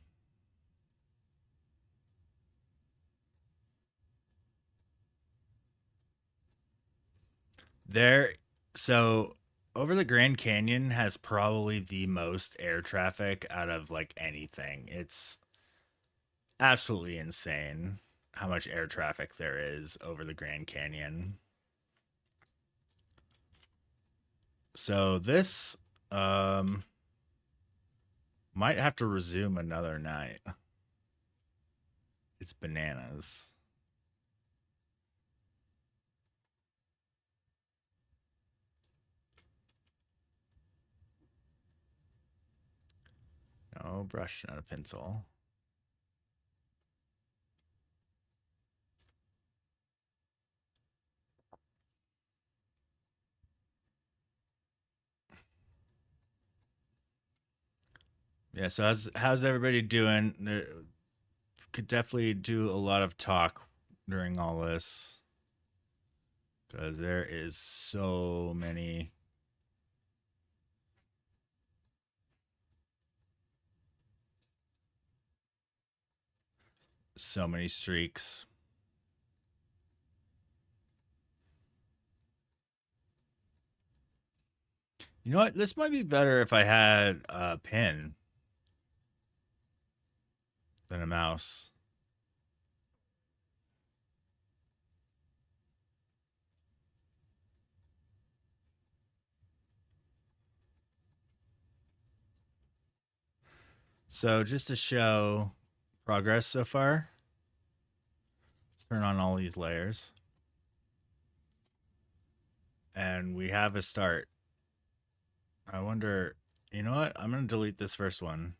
There, so over the Grand Canyon has probably the most air traffic out of like anything. It's absolutely insane how much air traffic there is over the Grand Canyon. So this might have to resume another night. It's bananas. No brush, not a pencil. Yeah, so how's everybody doing? There could definitely do a lot of talk during all this because there is so many streaks. You know what? This might be better if I had a pen. than a mouse. So just to show progress so far, let's turn on all these layers. And we have a start. I wonder, you know what? I'm going to delete this first one.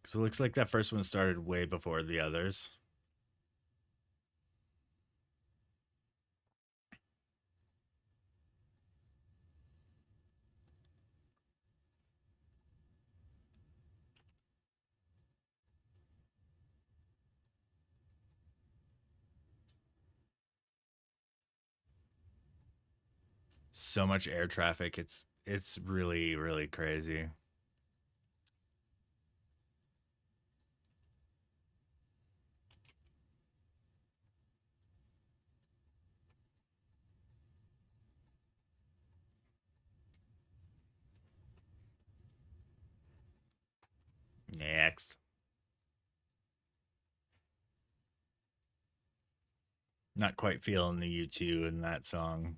Because it looks like that first one started way before the others. So much air traffic. It's really, really crazy. Next. Not quite feeling the U2 in that song.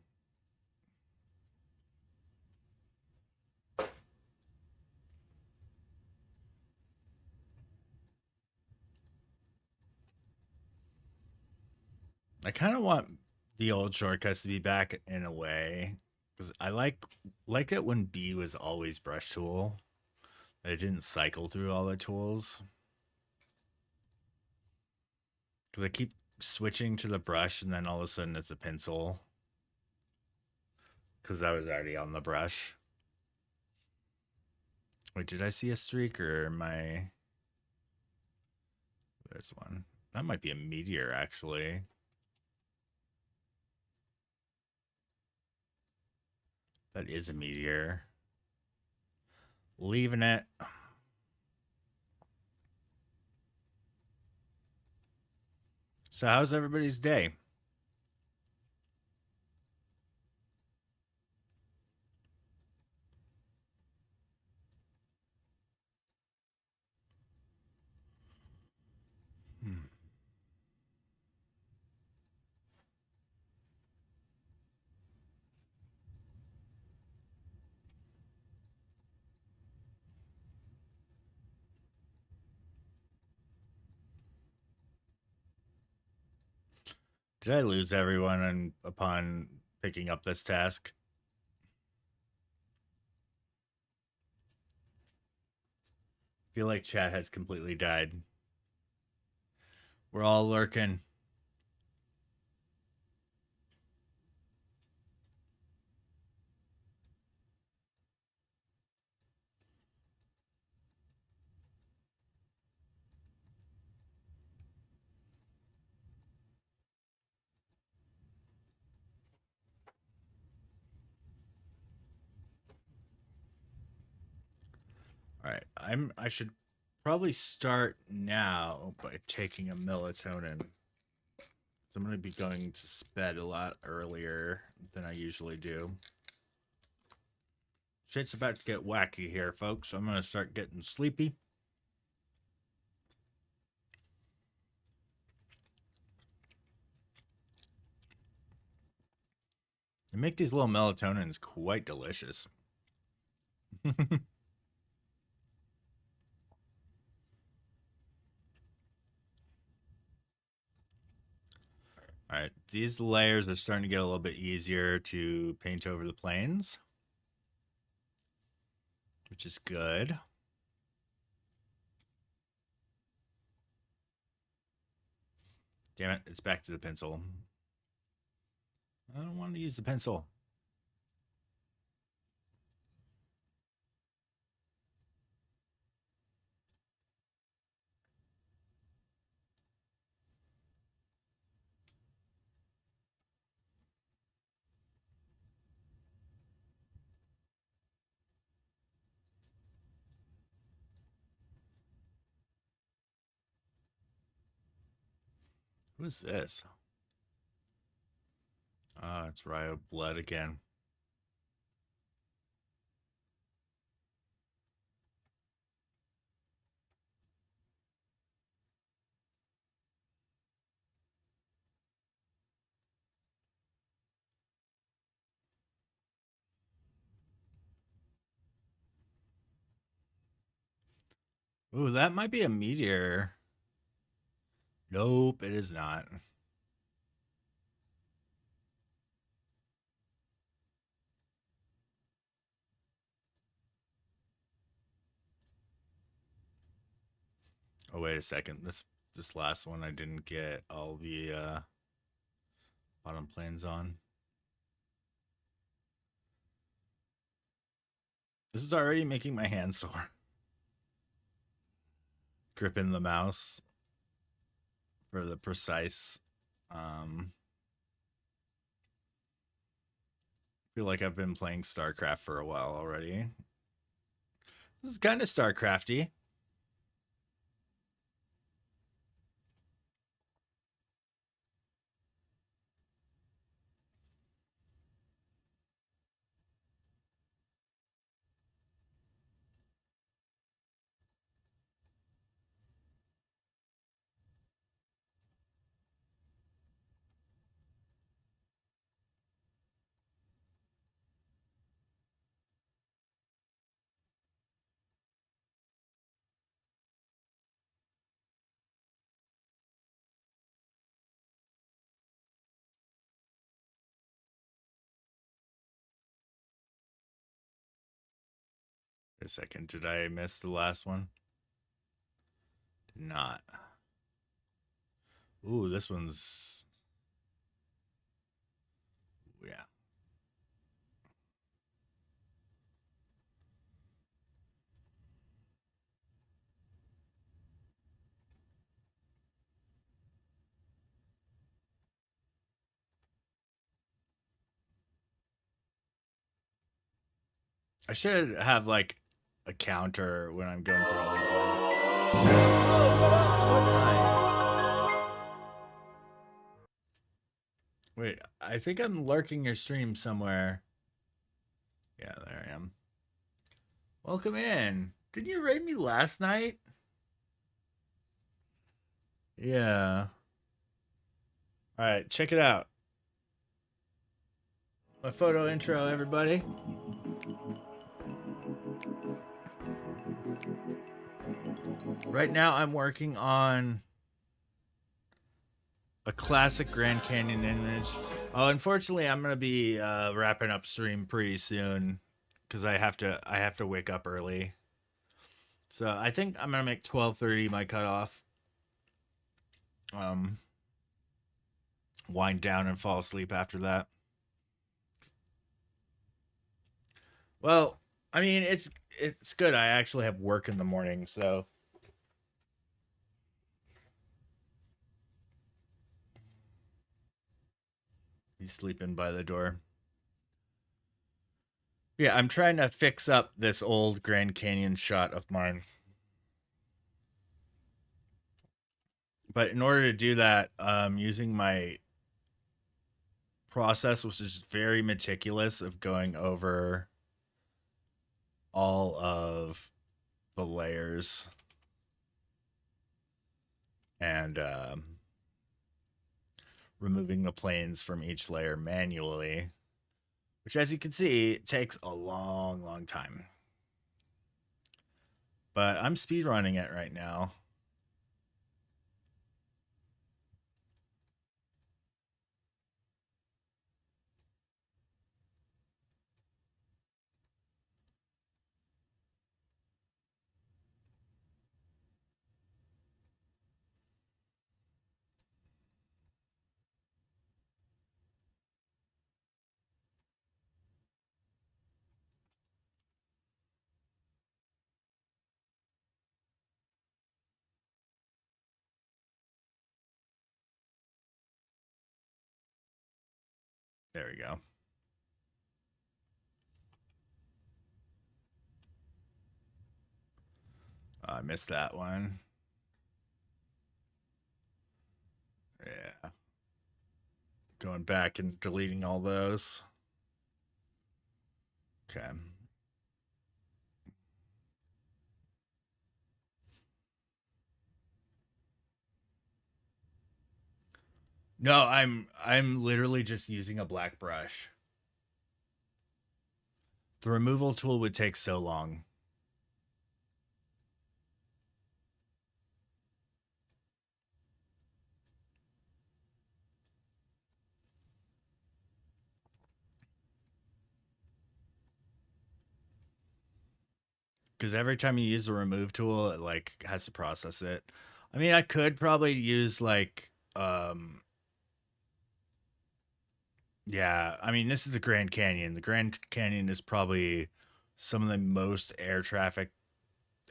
I kind of want the old shortcuts to be back in a way, because I like it when B was always brush tool. That it didn't cycle through all the tools. Because I keep switching to the brush and then all of a sudden it's a pencil. Because I was already on the brush. Wait, did I see a streak or my... There's one. That might be a meteor, actually. That is a meteor. Leaving it. So how's everybody's day? Hmm. Did I lose everyone upon picking up this task? Feel like chat has completely died. We're all lurking. All right, I should probably start now by taking a melatonin. So I'm going to be going to bed a lot earlier than I usually do. Shit's about to get wacky here, folks. I'm going to start getting sleepy. They make these little melatonins quite delicious. All right, these layers are starting to get a little bit easier to paint over the planes, which is good. Damn it, it's back to the pencil. I don't want to use the pencil. Who's this? Ah, it's Ryo Blood again. Ooh, that might be a meteor. Nope, it is not. Oh, wait a second. This last one I didn't get all the bottom planes on. This is already making my hand sore. Gripping the mouse for the precise. Feel like I've been playing StarCraft for a while already. This is kind of StarCrafty. Wait a second, did I miss the last one? Did not. Ooh, this one's. Yeah. I should have like a counter when I'm going through all these levels. Oh, what up, Fortnite? Wait, I think I'm lurking your stream somewhere. Yeah, there I am. Welcome in. Did you raid me last night? Yeah. All right, check it out. My photo intro, everybody. Right now, I'm working on a classic Grand Canyon image. Oh, unfortunately, I'm gonna be wrapping up stream pretty soon because I have to wake up early. So I think I'm gonna make 12:30 my cutoff. Wind down and fall asleep after that. Well, I mean it's good. I actually have work in the morning, so he's sleeping by the door. Yeah, I'm trying to fix up this old Grand Canyon shot of mine. But in order to do that, using my process, which is very meticulous of going over all of the layers and removing the planes from each layer manually, which, as you can see, takes a long time. But I'm speedrunning it right now. There we go. I missed that one. Yeah. Going back and deleting all those. Okay. No, I'm literally just using a black brush. The removal tool would take so long. because every time you use the remove tool, it like has to process it. I mean, I could probably use like yeah, I mean, this is the Grand Canyon. The Grand Canyon is probably some of the most air traffic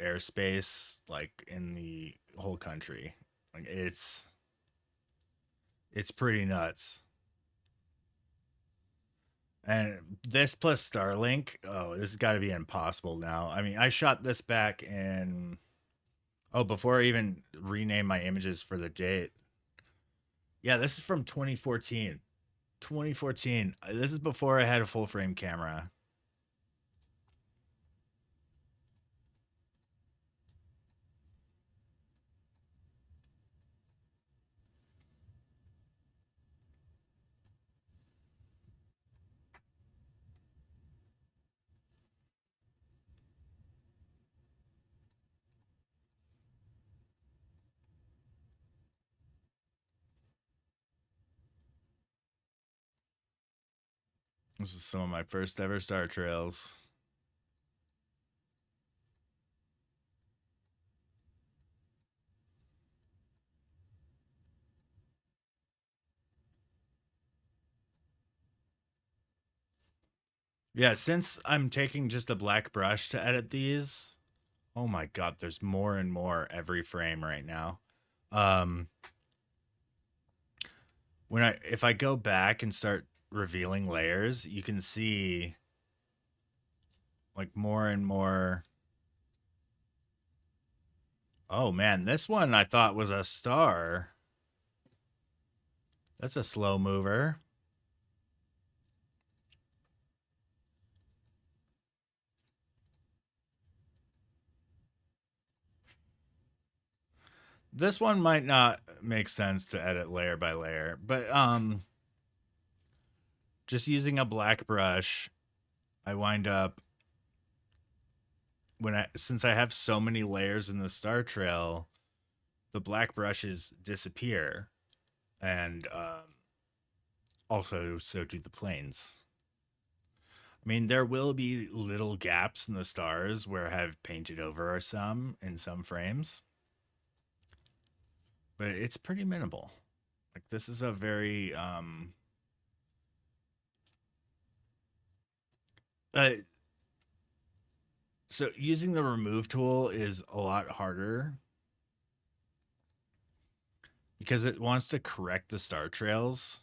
airspace like in the whole country. Like it's pretty nuts. And this plus Starlink, oh, this has got to be impossible now. I mean, I shot this back in before I even rename my images for the date. Yeah, this is from 2014. 2014. This is before I had a full frame camera. This is some of my first ever star trails. Yeah, since I'm taking just a black brush to edit these, oh my god, there's more and more every frame right now. Um when I if I go back and start revealing layers, you can see like more and more. Oh man, this one I thought was a star. That's a slow mover. This one might not make sense to edit layer by layer, but just using a black brush, I wind up when I since I have so many layers in the star trail, the black brushes disappear, and also so do the planes. I mean, there will be little gaps in the stars where I have painted over some in some frames, but it's pretty minimal. Like this is a very uh so using the remove tool is a lot harder because it wants to correct the star trails.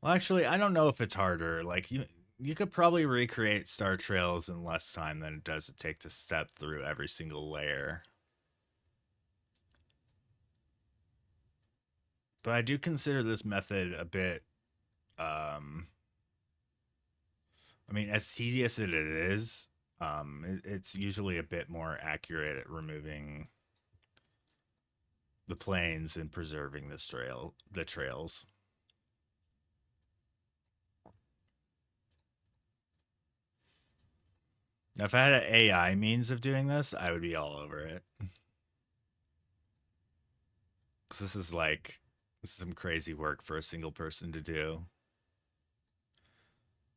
Well, actually, I don't know if it's harder. Like you could probably recreate star trails in less time than it does to take to step through every single layer. But I do consider this method a bit I mean, as tedious as it is, it's usually a bit more accurate at removing the planes and preserving the trails. Now, if I had an AI means of doing this, I would be all over it. Because this is some crazy work for a single person to do.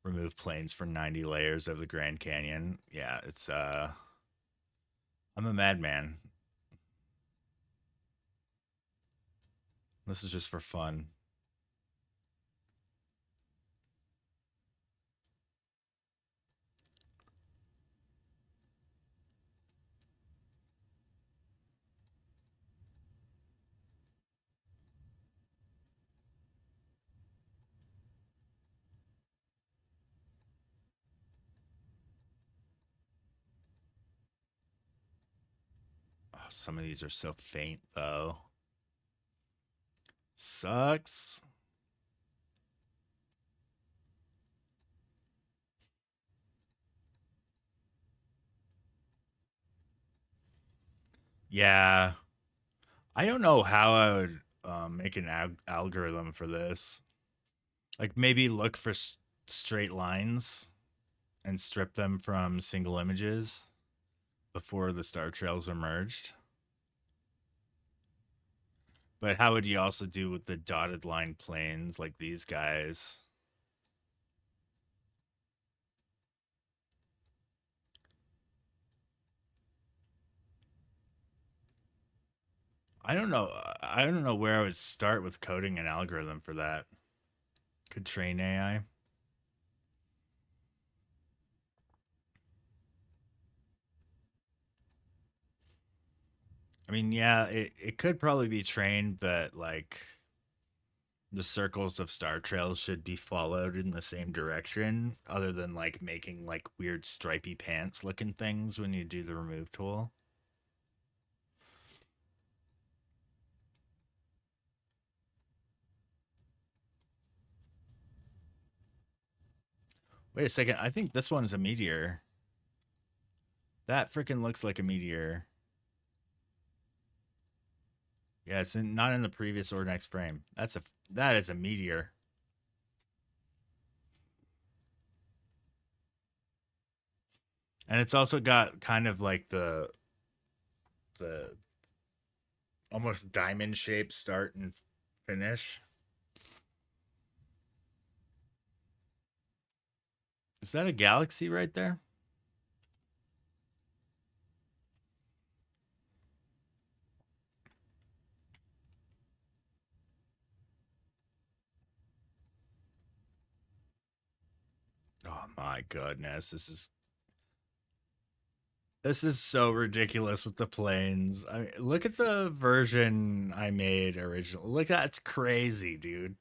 Remove planes for 90 layers of the Grand Canyon. Yeah, it's I'm a madman. This is just for fun. Oh, some of these are so faint though. Sucks. Yeah, I don't know how I would make an algorithm for this. Like maybe look for straight lines and strip them from single images before the star trails are merged. But how would you also do with the dotted line planes like these guys? I don't know. I don't know where I would start with coding an algorithm for that. Could train AI. I mean, yeah, it could probably be trained, but like the circles of star trails should be followed in the same direction, other than like making like weird stripy pants looking things when you do the remove tool. Wait a second. I think this one's a meteor. That freaking looks like a meteor. Yeah, not in the previous or next frame. That is a meteor. And it's also got kind of like the almost diamond shaped start and finish. Is that a galaxy right there? Oh my goodness, this is so ridiculous with the planes. I mean, look at the version I made original. Look, that's crazy, dude.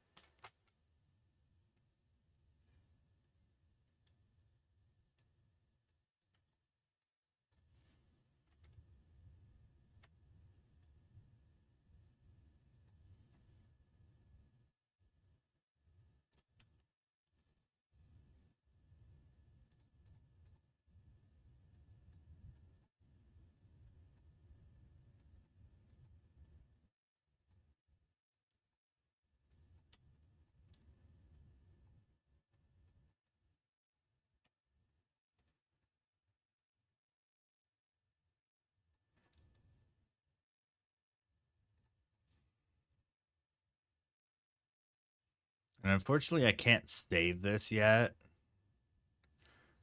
And unfortunately, I can't save this yet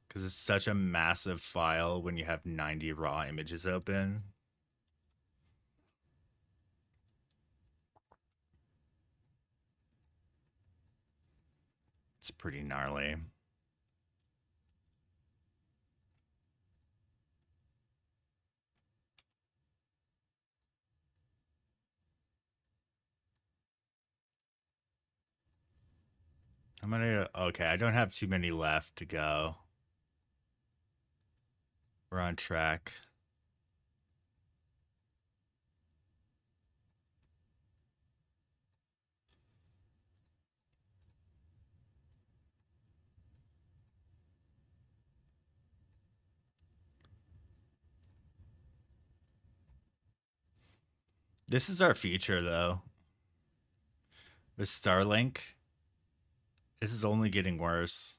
because it's such a massive file when you have 90 raw images open. It's pretty gnarly. I'm gonna, okay, I don't have too many left to go. We're on track. This is our future, though. With Starlink, this is only getting worse.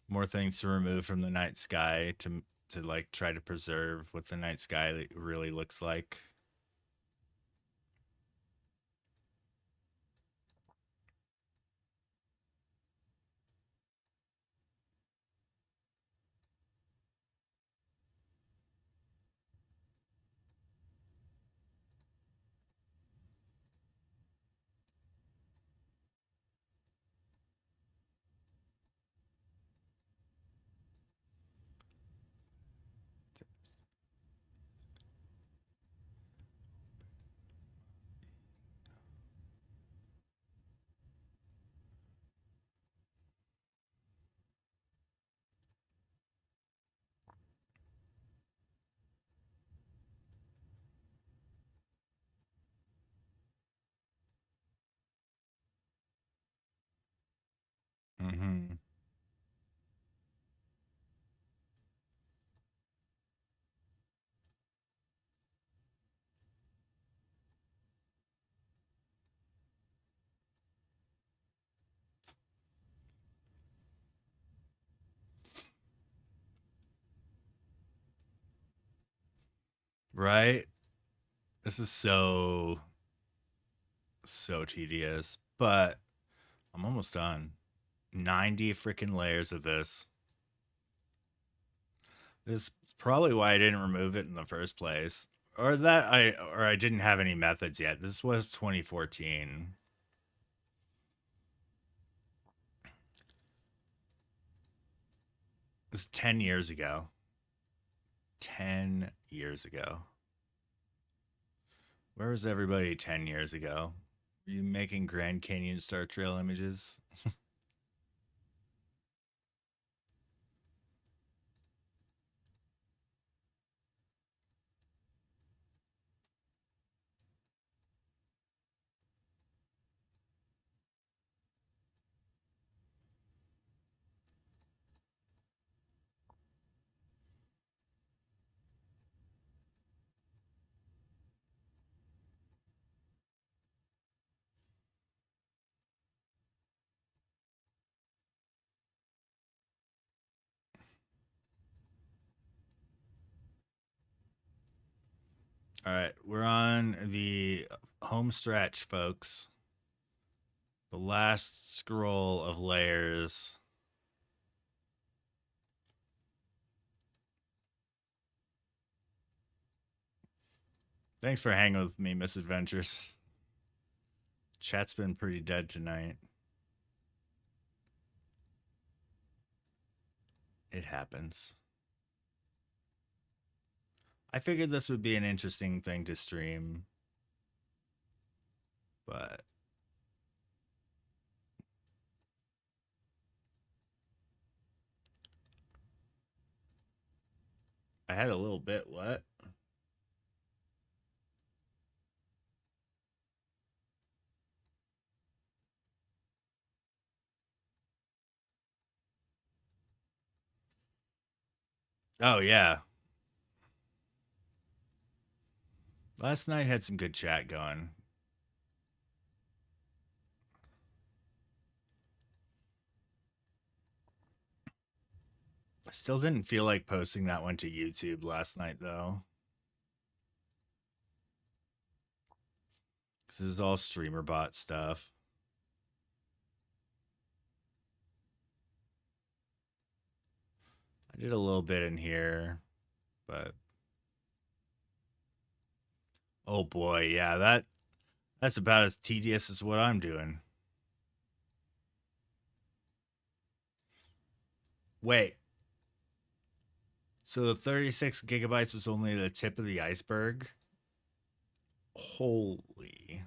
More things to remove from the night sky to like try to preserve what the night sky really looks like. Mm-hmm. Right? This is so tedious, but I'm almost done. 90 freaking layers of this. This is probably why I didn't remove it in the first place. I didn't have any methods yet. This was 2014. This is 10 years ago. 10 years ago. Where was everybody 10 years ago? Were you making Grand Canyon Star Trail images? All right, we're on the home stretch, folks. The last scroll of layers. Thanks for hanging with me, Misadventures. Chat's been pretty dead tonight. It happens. I figured this would be an interesting thing to stream, but I had a little bit. What? Oh, yeah. Last night had some good chat going. I still didn't feel like posting that one to YouTube last night, though. This is all streamer bot stuff. I did a little bit in here, but oh boy, yeah, that's about as tedious as what I'm doing. Wait, so the 36 gigabytes was only the tip of the iceberg? Holy.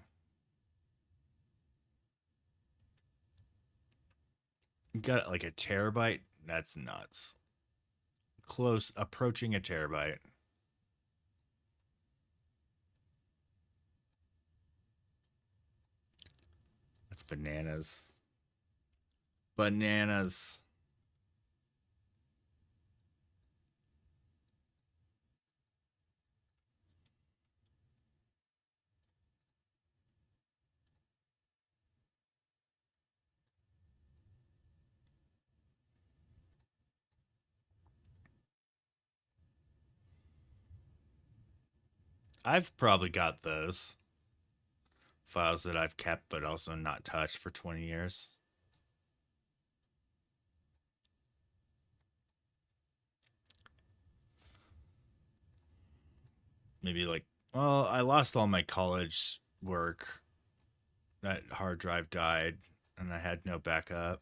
You got like a terabyte? That's nuts. Close, approaching a terabyte. That's bananas. Bananas. I've probably got those files that I've kept but also not touched for 20 years. Maybe like, well, I lost all my college work. That hard drive died and I had no backup.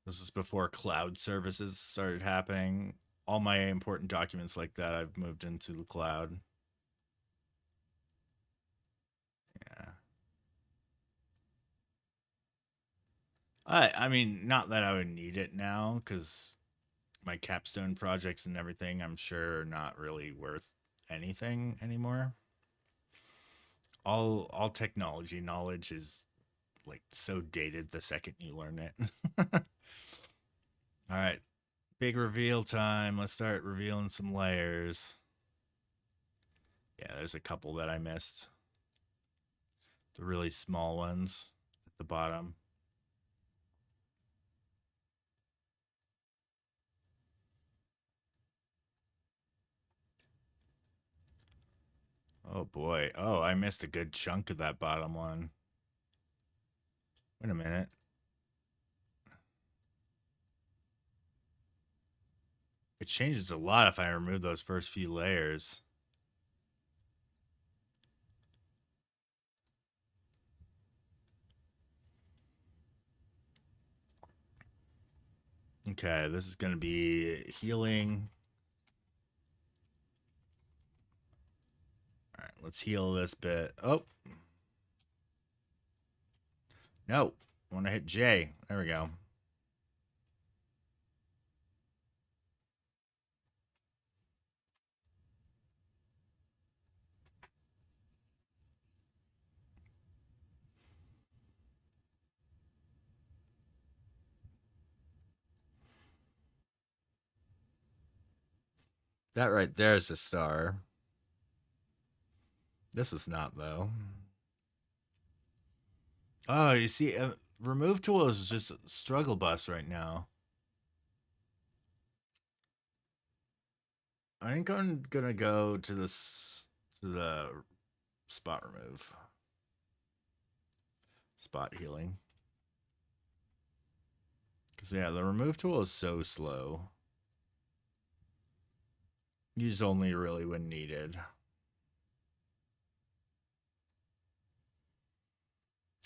This is before cloud services started happening. All my important documents like that I've moved into the cloud. Yeah. I mean, not that I would need it now cuz my capstone projects and everything I'm sure are not really worth anything anymore. All technology knowledge is like so dated the second you learn it. All right, big reveal time. Let's start revealing some layers. Yeah, there's a couple that I missed. The really small ones at the bottom. Oh boy. Oh, I missed a good chunk of that bottom one. Wait a minute. It changes a lot if I remove those first few layers. Okay, this is going to be healing. All right, let's heal this bit. Oh. No. I want to hit J. There we go. That right there is a star. This is not, though. Oh, you see, remove tool is just struggle bus right now. I think I'm gonna go to the spot remove, spot healing. Cause yeah, the remove tool is so slow. Use only really when needed.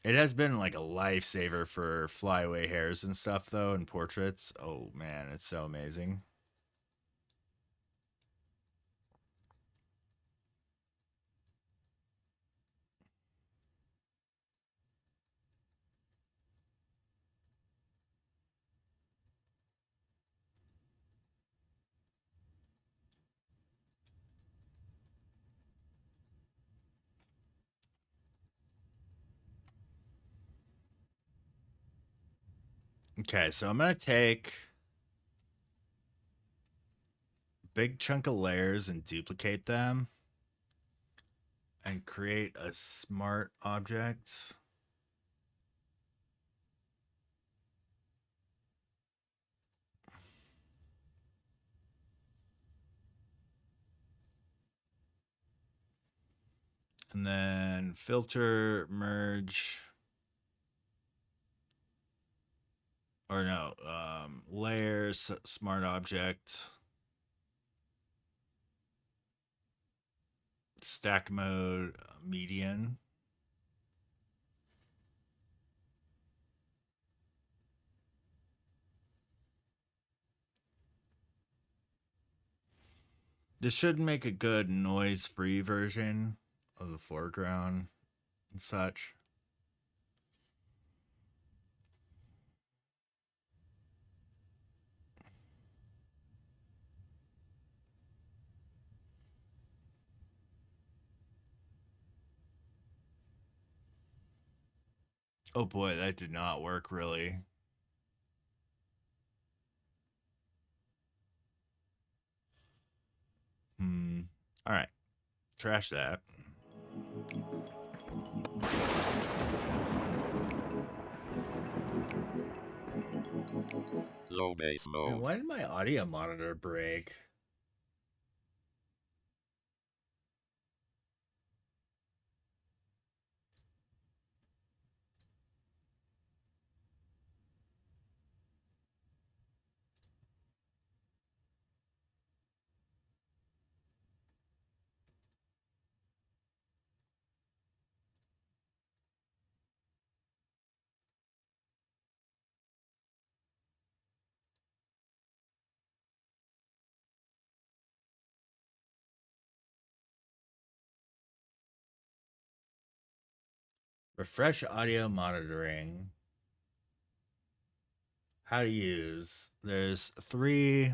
It has been like a lifesaver for flyaway hairs and stuff, though, and portraits. Oh man, it's so amazing. Okay, so I'm gonna take a big chunk of layers and duplicate them and create a smart object. And then filter, merge, or no, layers, smart object, stack mode, median. This should make a good noise-free version of the foreground and such. Oh boy, that did not work really. All right, trash that. Low base And mode. why did my audio monitor break? Refresh audio monitoring. How to use. There's 3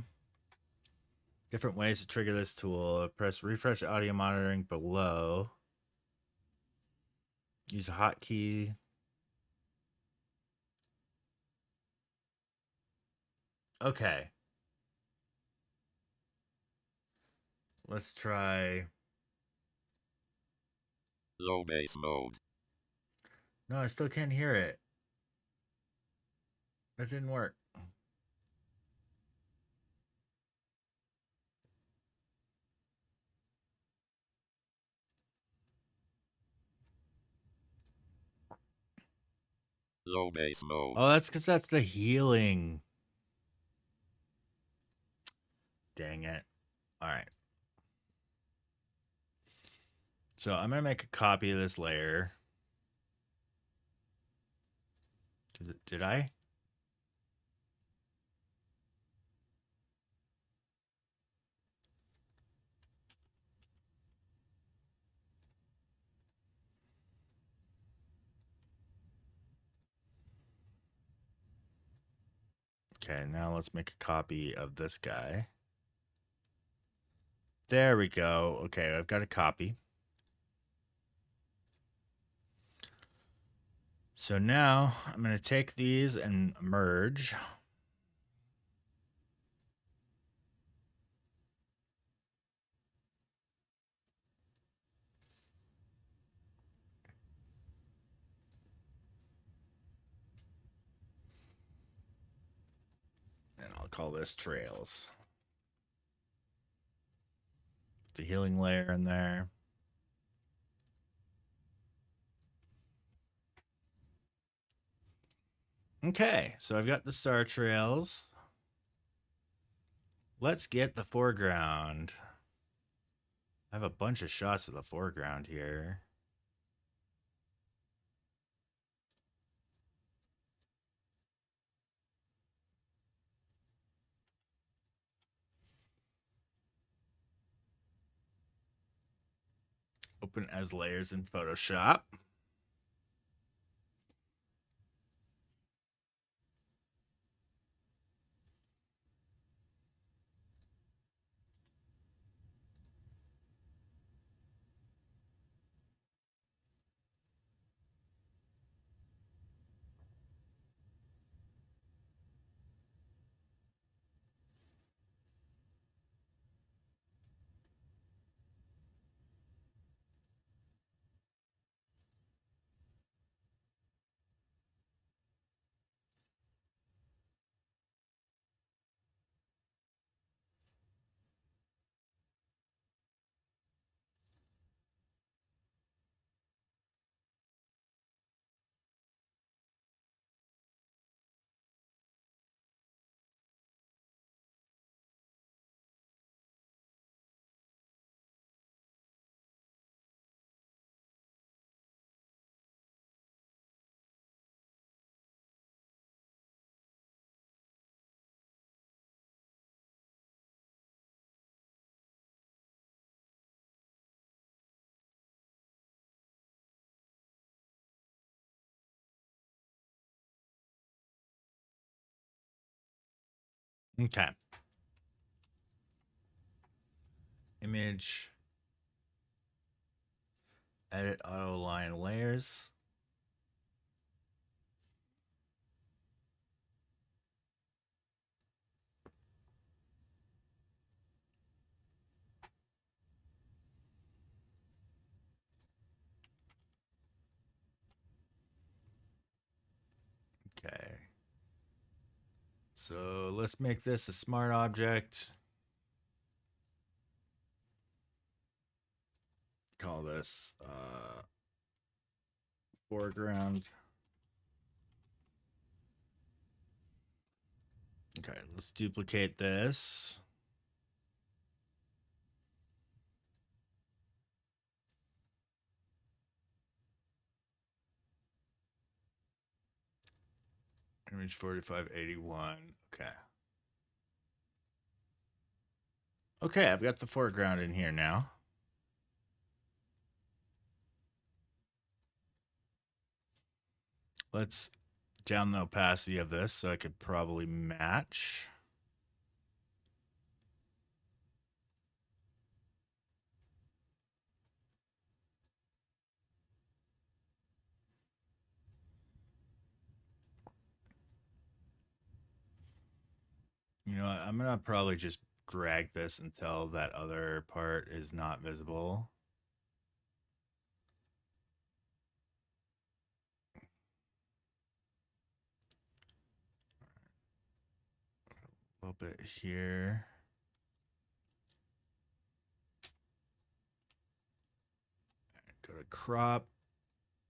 different ways to trigger this tool. Press refresh audio monitoring below. Use a hotkey. Okay. Let's try. Low base mode. No, I still can't hear it. That didn't work. Low base mode. Oh, that's because that's the healing. Dang it. All right. So I'm going to make a copy of this layer. Did I? Okay, now let's make a copy of this guy. There we go. Okay, I've got a copy. So now I'm going to take these and merge. And I'll call this trails. The healing layer in there. Okay, so I've got the star trails. Let's get the foreground. I have a bunch of shots of the foreground here. Open as layers in Photoshop. Okay. Image. Edit auto line layers. Okay. So let's make this a smart object. Call this foreground. Okay, let's duplicate this. Image 4581. Okay. Okay, I've got the foreground in here now. Let's down the opacity of this so I could probably match. You know what? I'm gonna probably just drag this until that other part is not visible. A little bit here. Go to crop.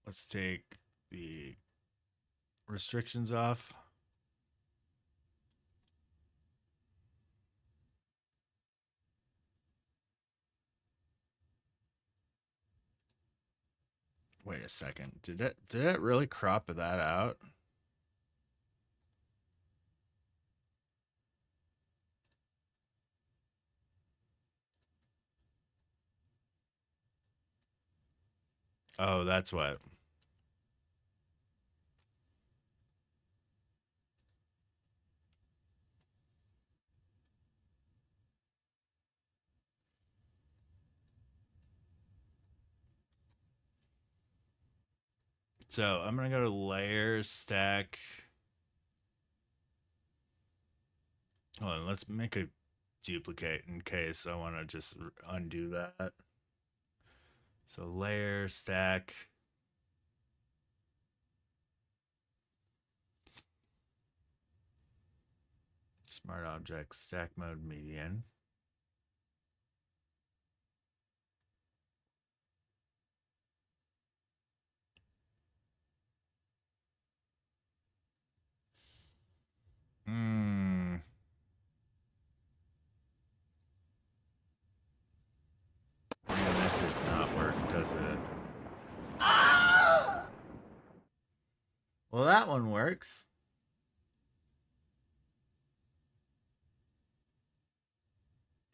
Let's take the restrictions off. Wait a second. Did it really crop that out? Oh, that's what. So I'm gonna go to layer stack. Hold on, let's make a duplicate in case I want to just undo that. So layer stack. Smart object stack mode median. Hmm. Man, that does not work, does it? Well, that one works.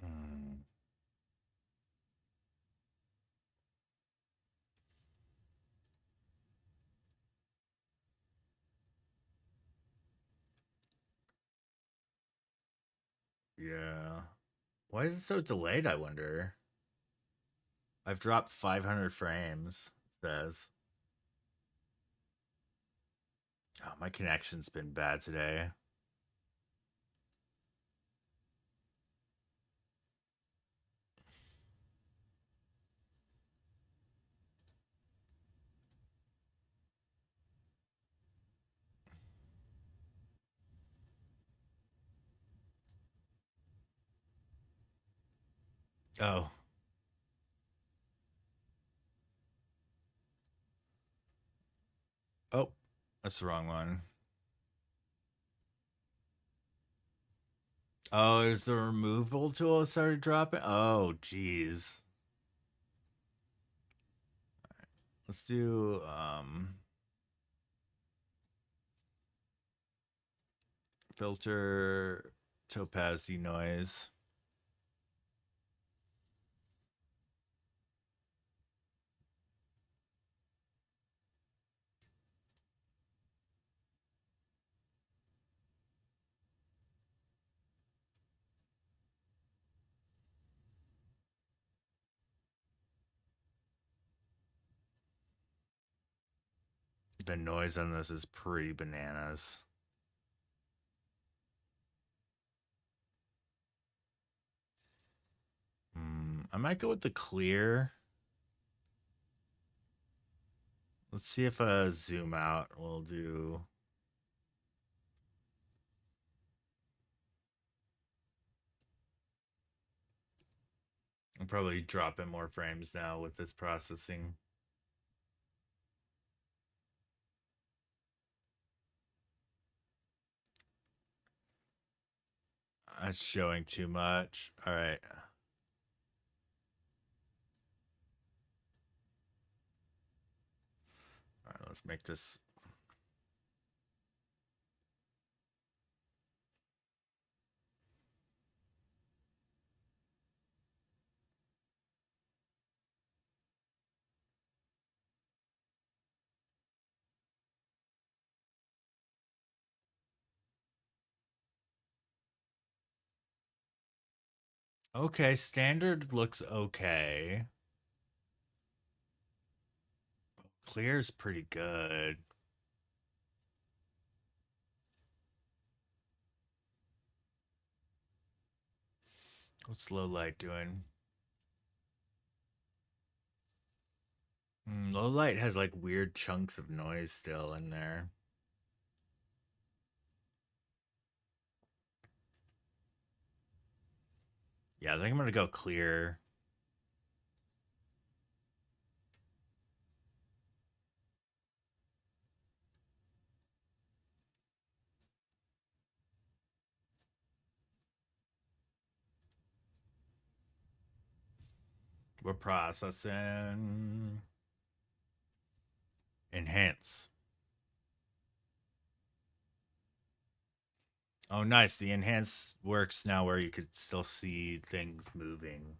Hmm. Yeah. Why is it so delayed, I wonder? I've dropped 500 frames, it says. Oh, my connection's been bad today. Oh. Oh, that's the wrong one. Oh, is the removal tool started dropping? Oh, jeez. Let's do filter topaz noise. The noise on this is pretty bananas. I might go with the clear. Let's see if a zoom out will do. I'm probably dropping more frames now with this processing. That's showing too much. All right. All right, let's make this. Okay, standard looks okay. Clear's pretty good. What's low light doing? Low light has like weird chunks of noise still in there. Yeah, I think I'm gonna go clear. We're processing. Enhance. Oh, nice. The enhance works now where you could still see things moving.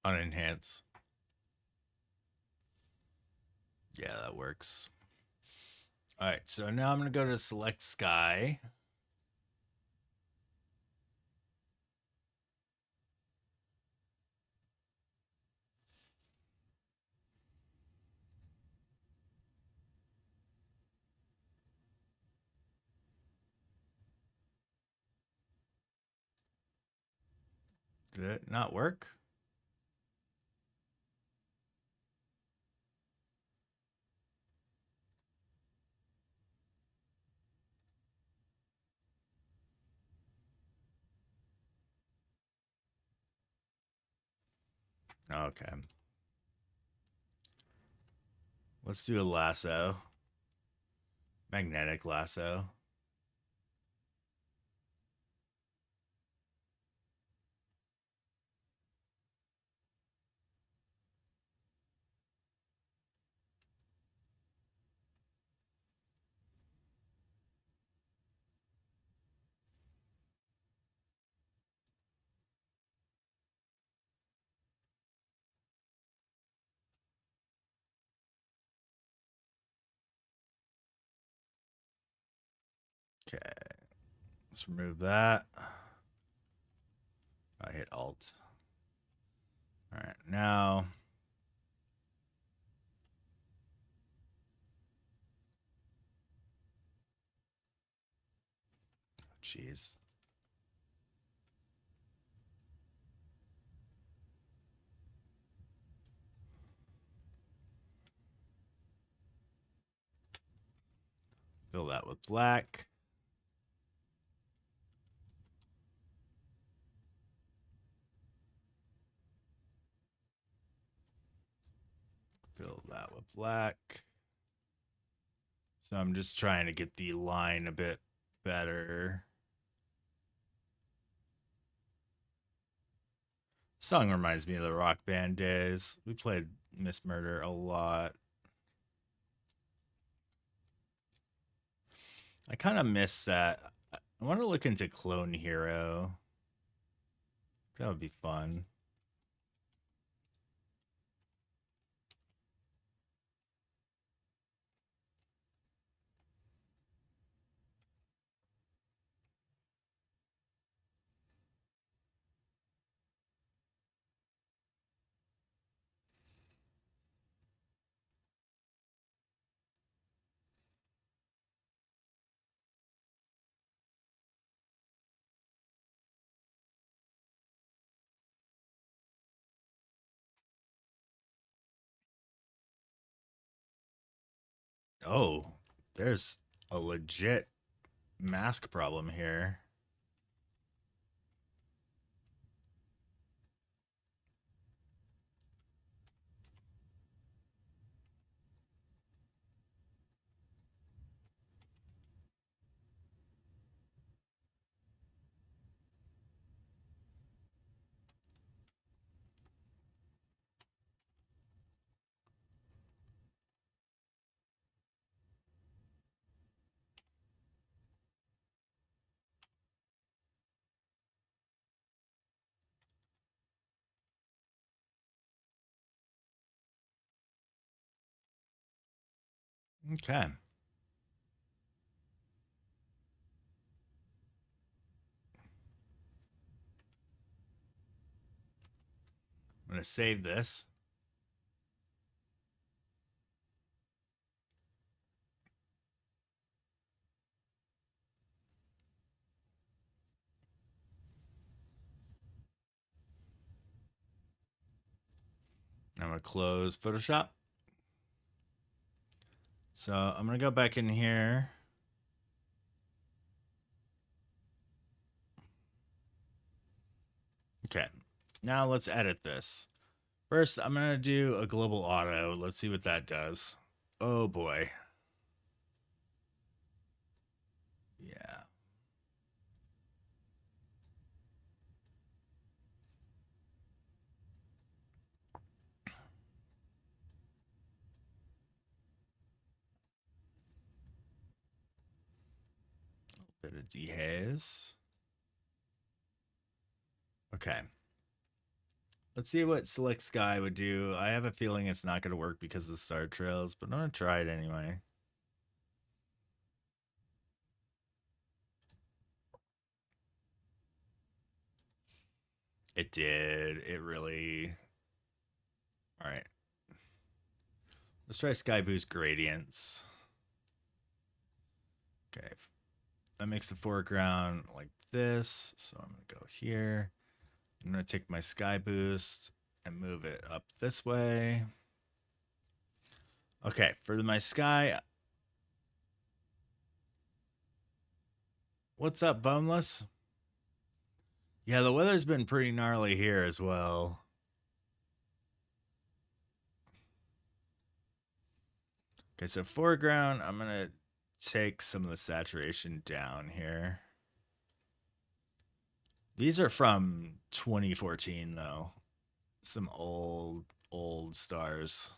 On enhance. Yeah, that works. All right, so now I'm going to go to select sky. Did it not work? Okay. Let's do a lasso. Magnetic lasso. Okay. Let's remove that. I hit Alt. All right, now. Jeez. Fill that with black. Fill that with black. So I'm just trying to get the line a bit better. Song reminds me of the Rock Band days. We played Miss Murder a lot. I kind of miss that. I want to look into Clone Hero. That would be fun. Oh, there's a legit mask problem here. Okay. I'm going to save this. I'm going to close Photoshop. So I'm going to go back in here. Okay. Now let's edit this. First, I'm going to do a global auto. Let's see what that does. Oh boy. Yeah. Bit of dehaze. Okay. Let's see what Select Sky would do. I have a feeling it's not going to work because of the star trails, but I'm going to try it anyway. It did. It really... All right. Let's try Sky Boost Gradients. Okay. That makes the foreground like this. So I'm going to go here. I'm going to take my Sky Boost and move it up this way. Okay, for my sky. What's up, Boneless? Yeah, the weather's been pretty gnarly here as well. Okay, so foreground, I'm going to take some of the saturation down here. These are from 2014, though. Some old stars.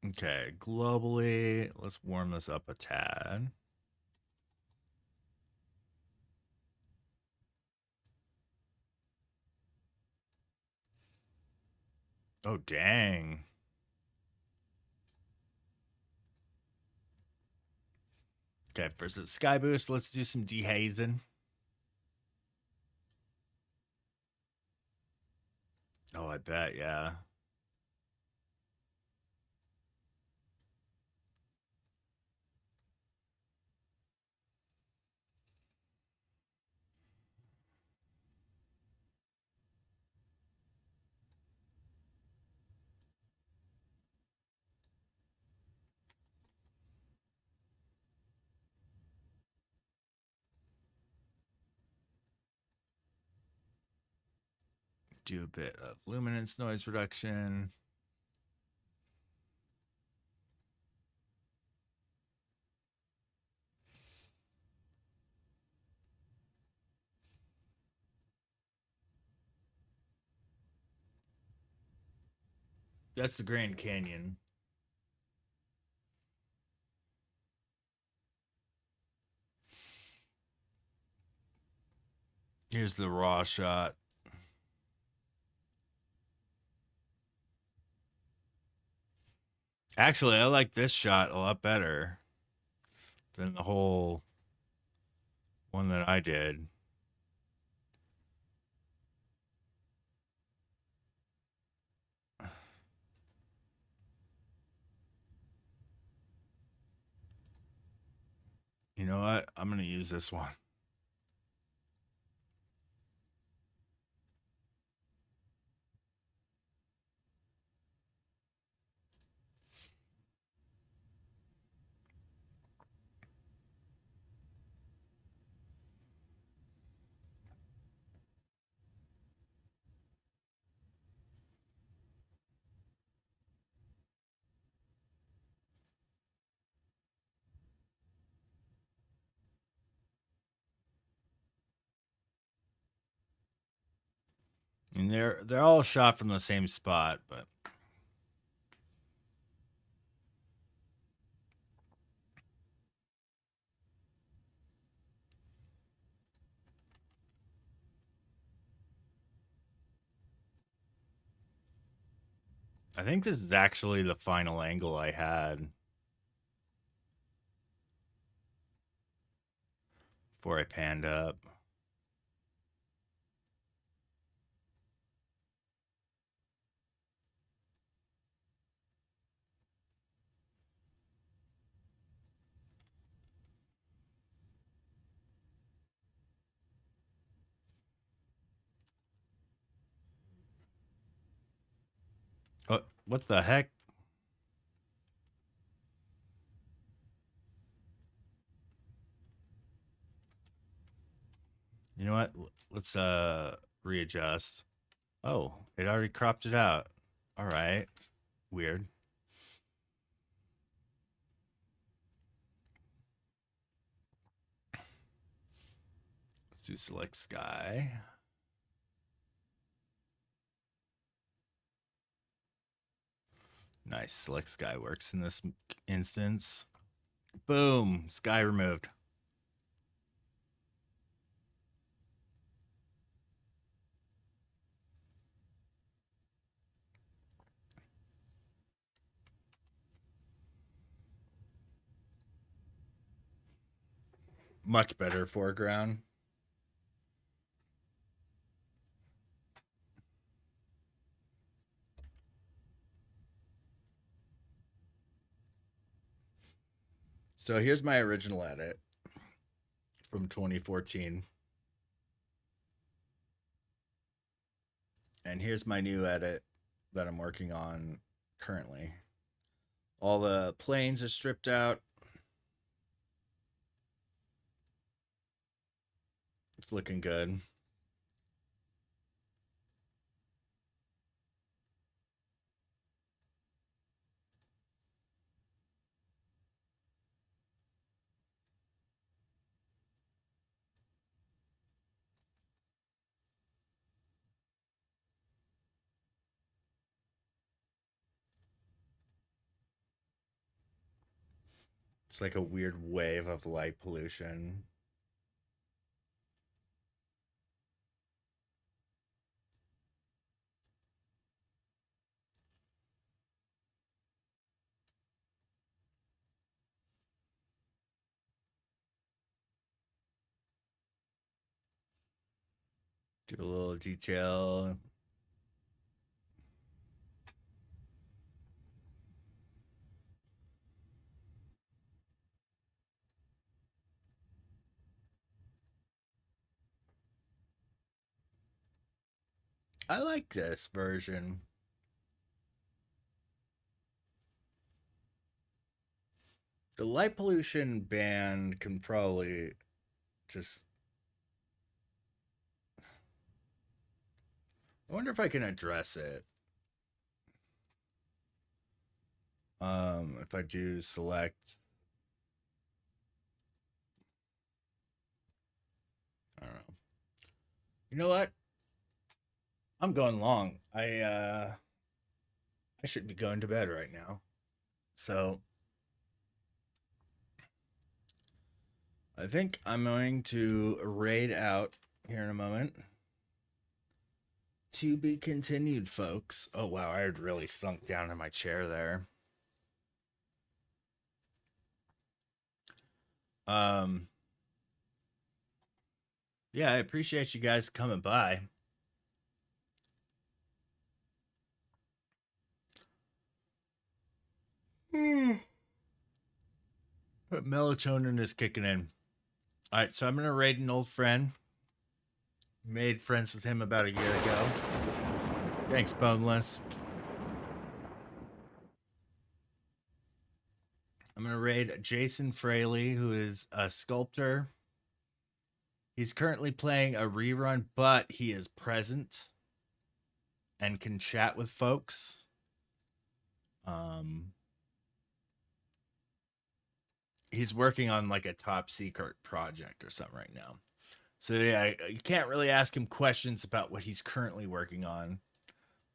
Okay, globally, let's warm this up a tad. Oh, dang. Okay, first it's Sky Boost. Let's do some dehazing. Oh, I bet, yeah. Do a bit of luminance noise reduction. That's the Grand Canyon. Here's the raw shot. Actually, I like this shot a lot better than the whole one that I did. You know what? I'm going to use this one. And they're all shot from the same spot, but I think this is actually the final angle I had before I panned up. What the heck? You know what? Let's readjust. Oh, it already cropped it out. All right. Weird. Let's do select sky. Nice. Select sky works in this instance. Boom. Sky removed. Much better foreground. So here's my original edit from 2014. And here's my new edit that I'm working on currently. All the planes are stripped out. It's looking good. It's like a weird wave of light pollution. Do a little detail. I like this version. The light pollution ban can probably just. I wonder if I can address it. If I do select. I don't know. You know what? I'm going long. I should be going to bed right now. So I think I'm going to raid out here in a moment. To be continued, folks. Oh wow, I had really sunk down in my chair there. Um yeah, I appreciate you guys coming by. But melatonin is kicking in. All right, so I'm gonna raid an old friend. Made friends with him about a year ago. Thanks, Boneless. I'm gonna raid Jason Fraley, who is a sculptor. He's currently playing a rerun, but he is present and can chat with folks. Um, he's working on like a top secret project or something right now. So yeah, you can't really ask him questions about what he's currently working on,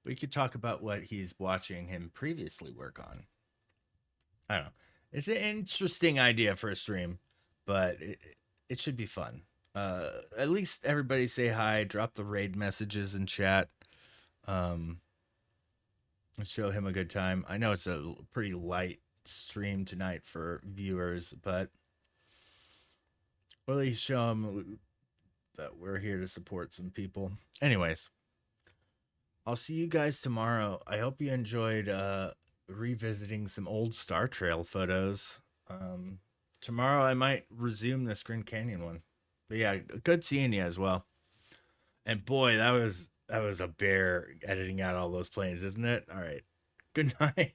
but you could talk about what he's watching him previously work on. I don't know. It's an interesting idea for a stream, but it should be fun. At least everybody say hi, drop the raid messages in chat. Um, let's show him a good time. I know it's a pretty light stream tonight for viewers, but at least show him that we're here to support some people. Anyways, I'll see you guys tomorrow. I hope you enjoyed revisiting some old Star Trail photos. Tomorrow I might resume this Grand Canyon one. But yeah, good seeing you as well. And boy, that was a bear editing out all those planes, isn't it? All right. Good night.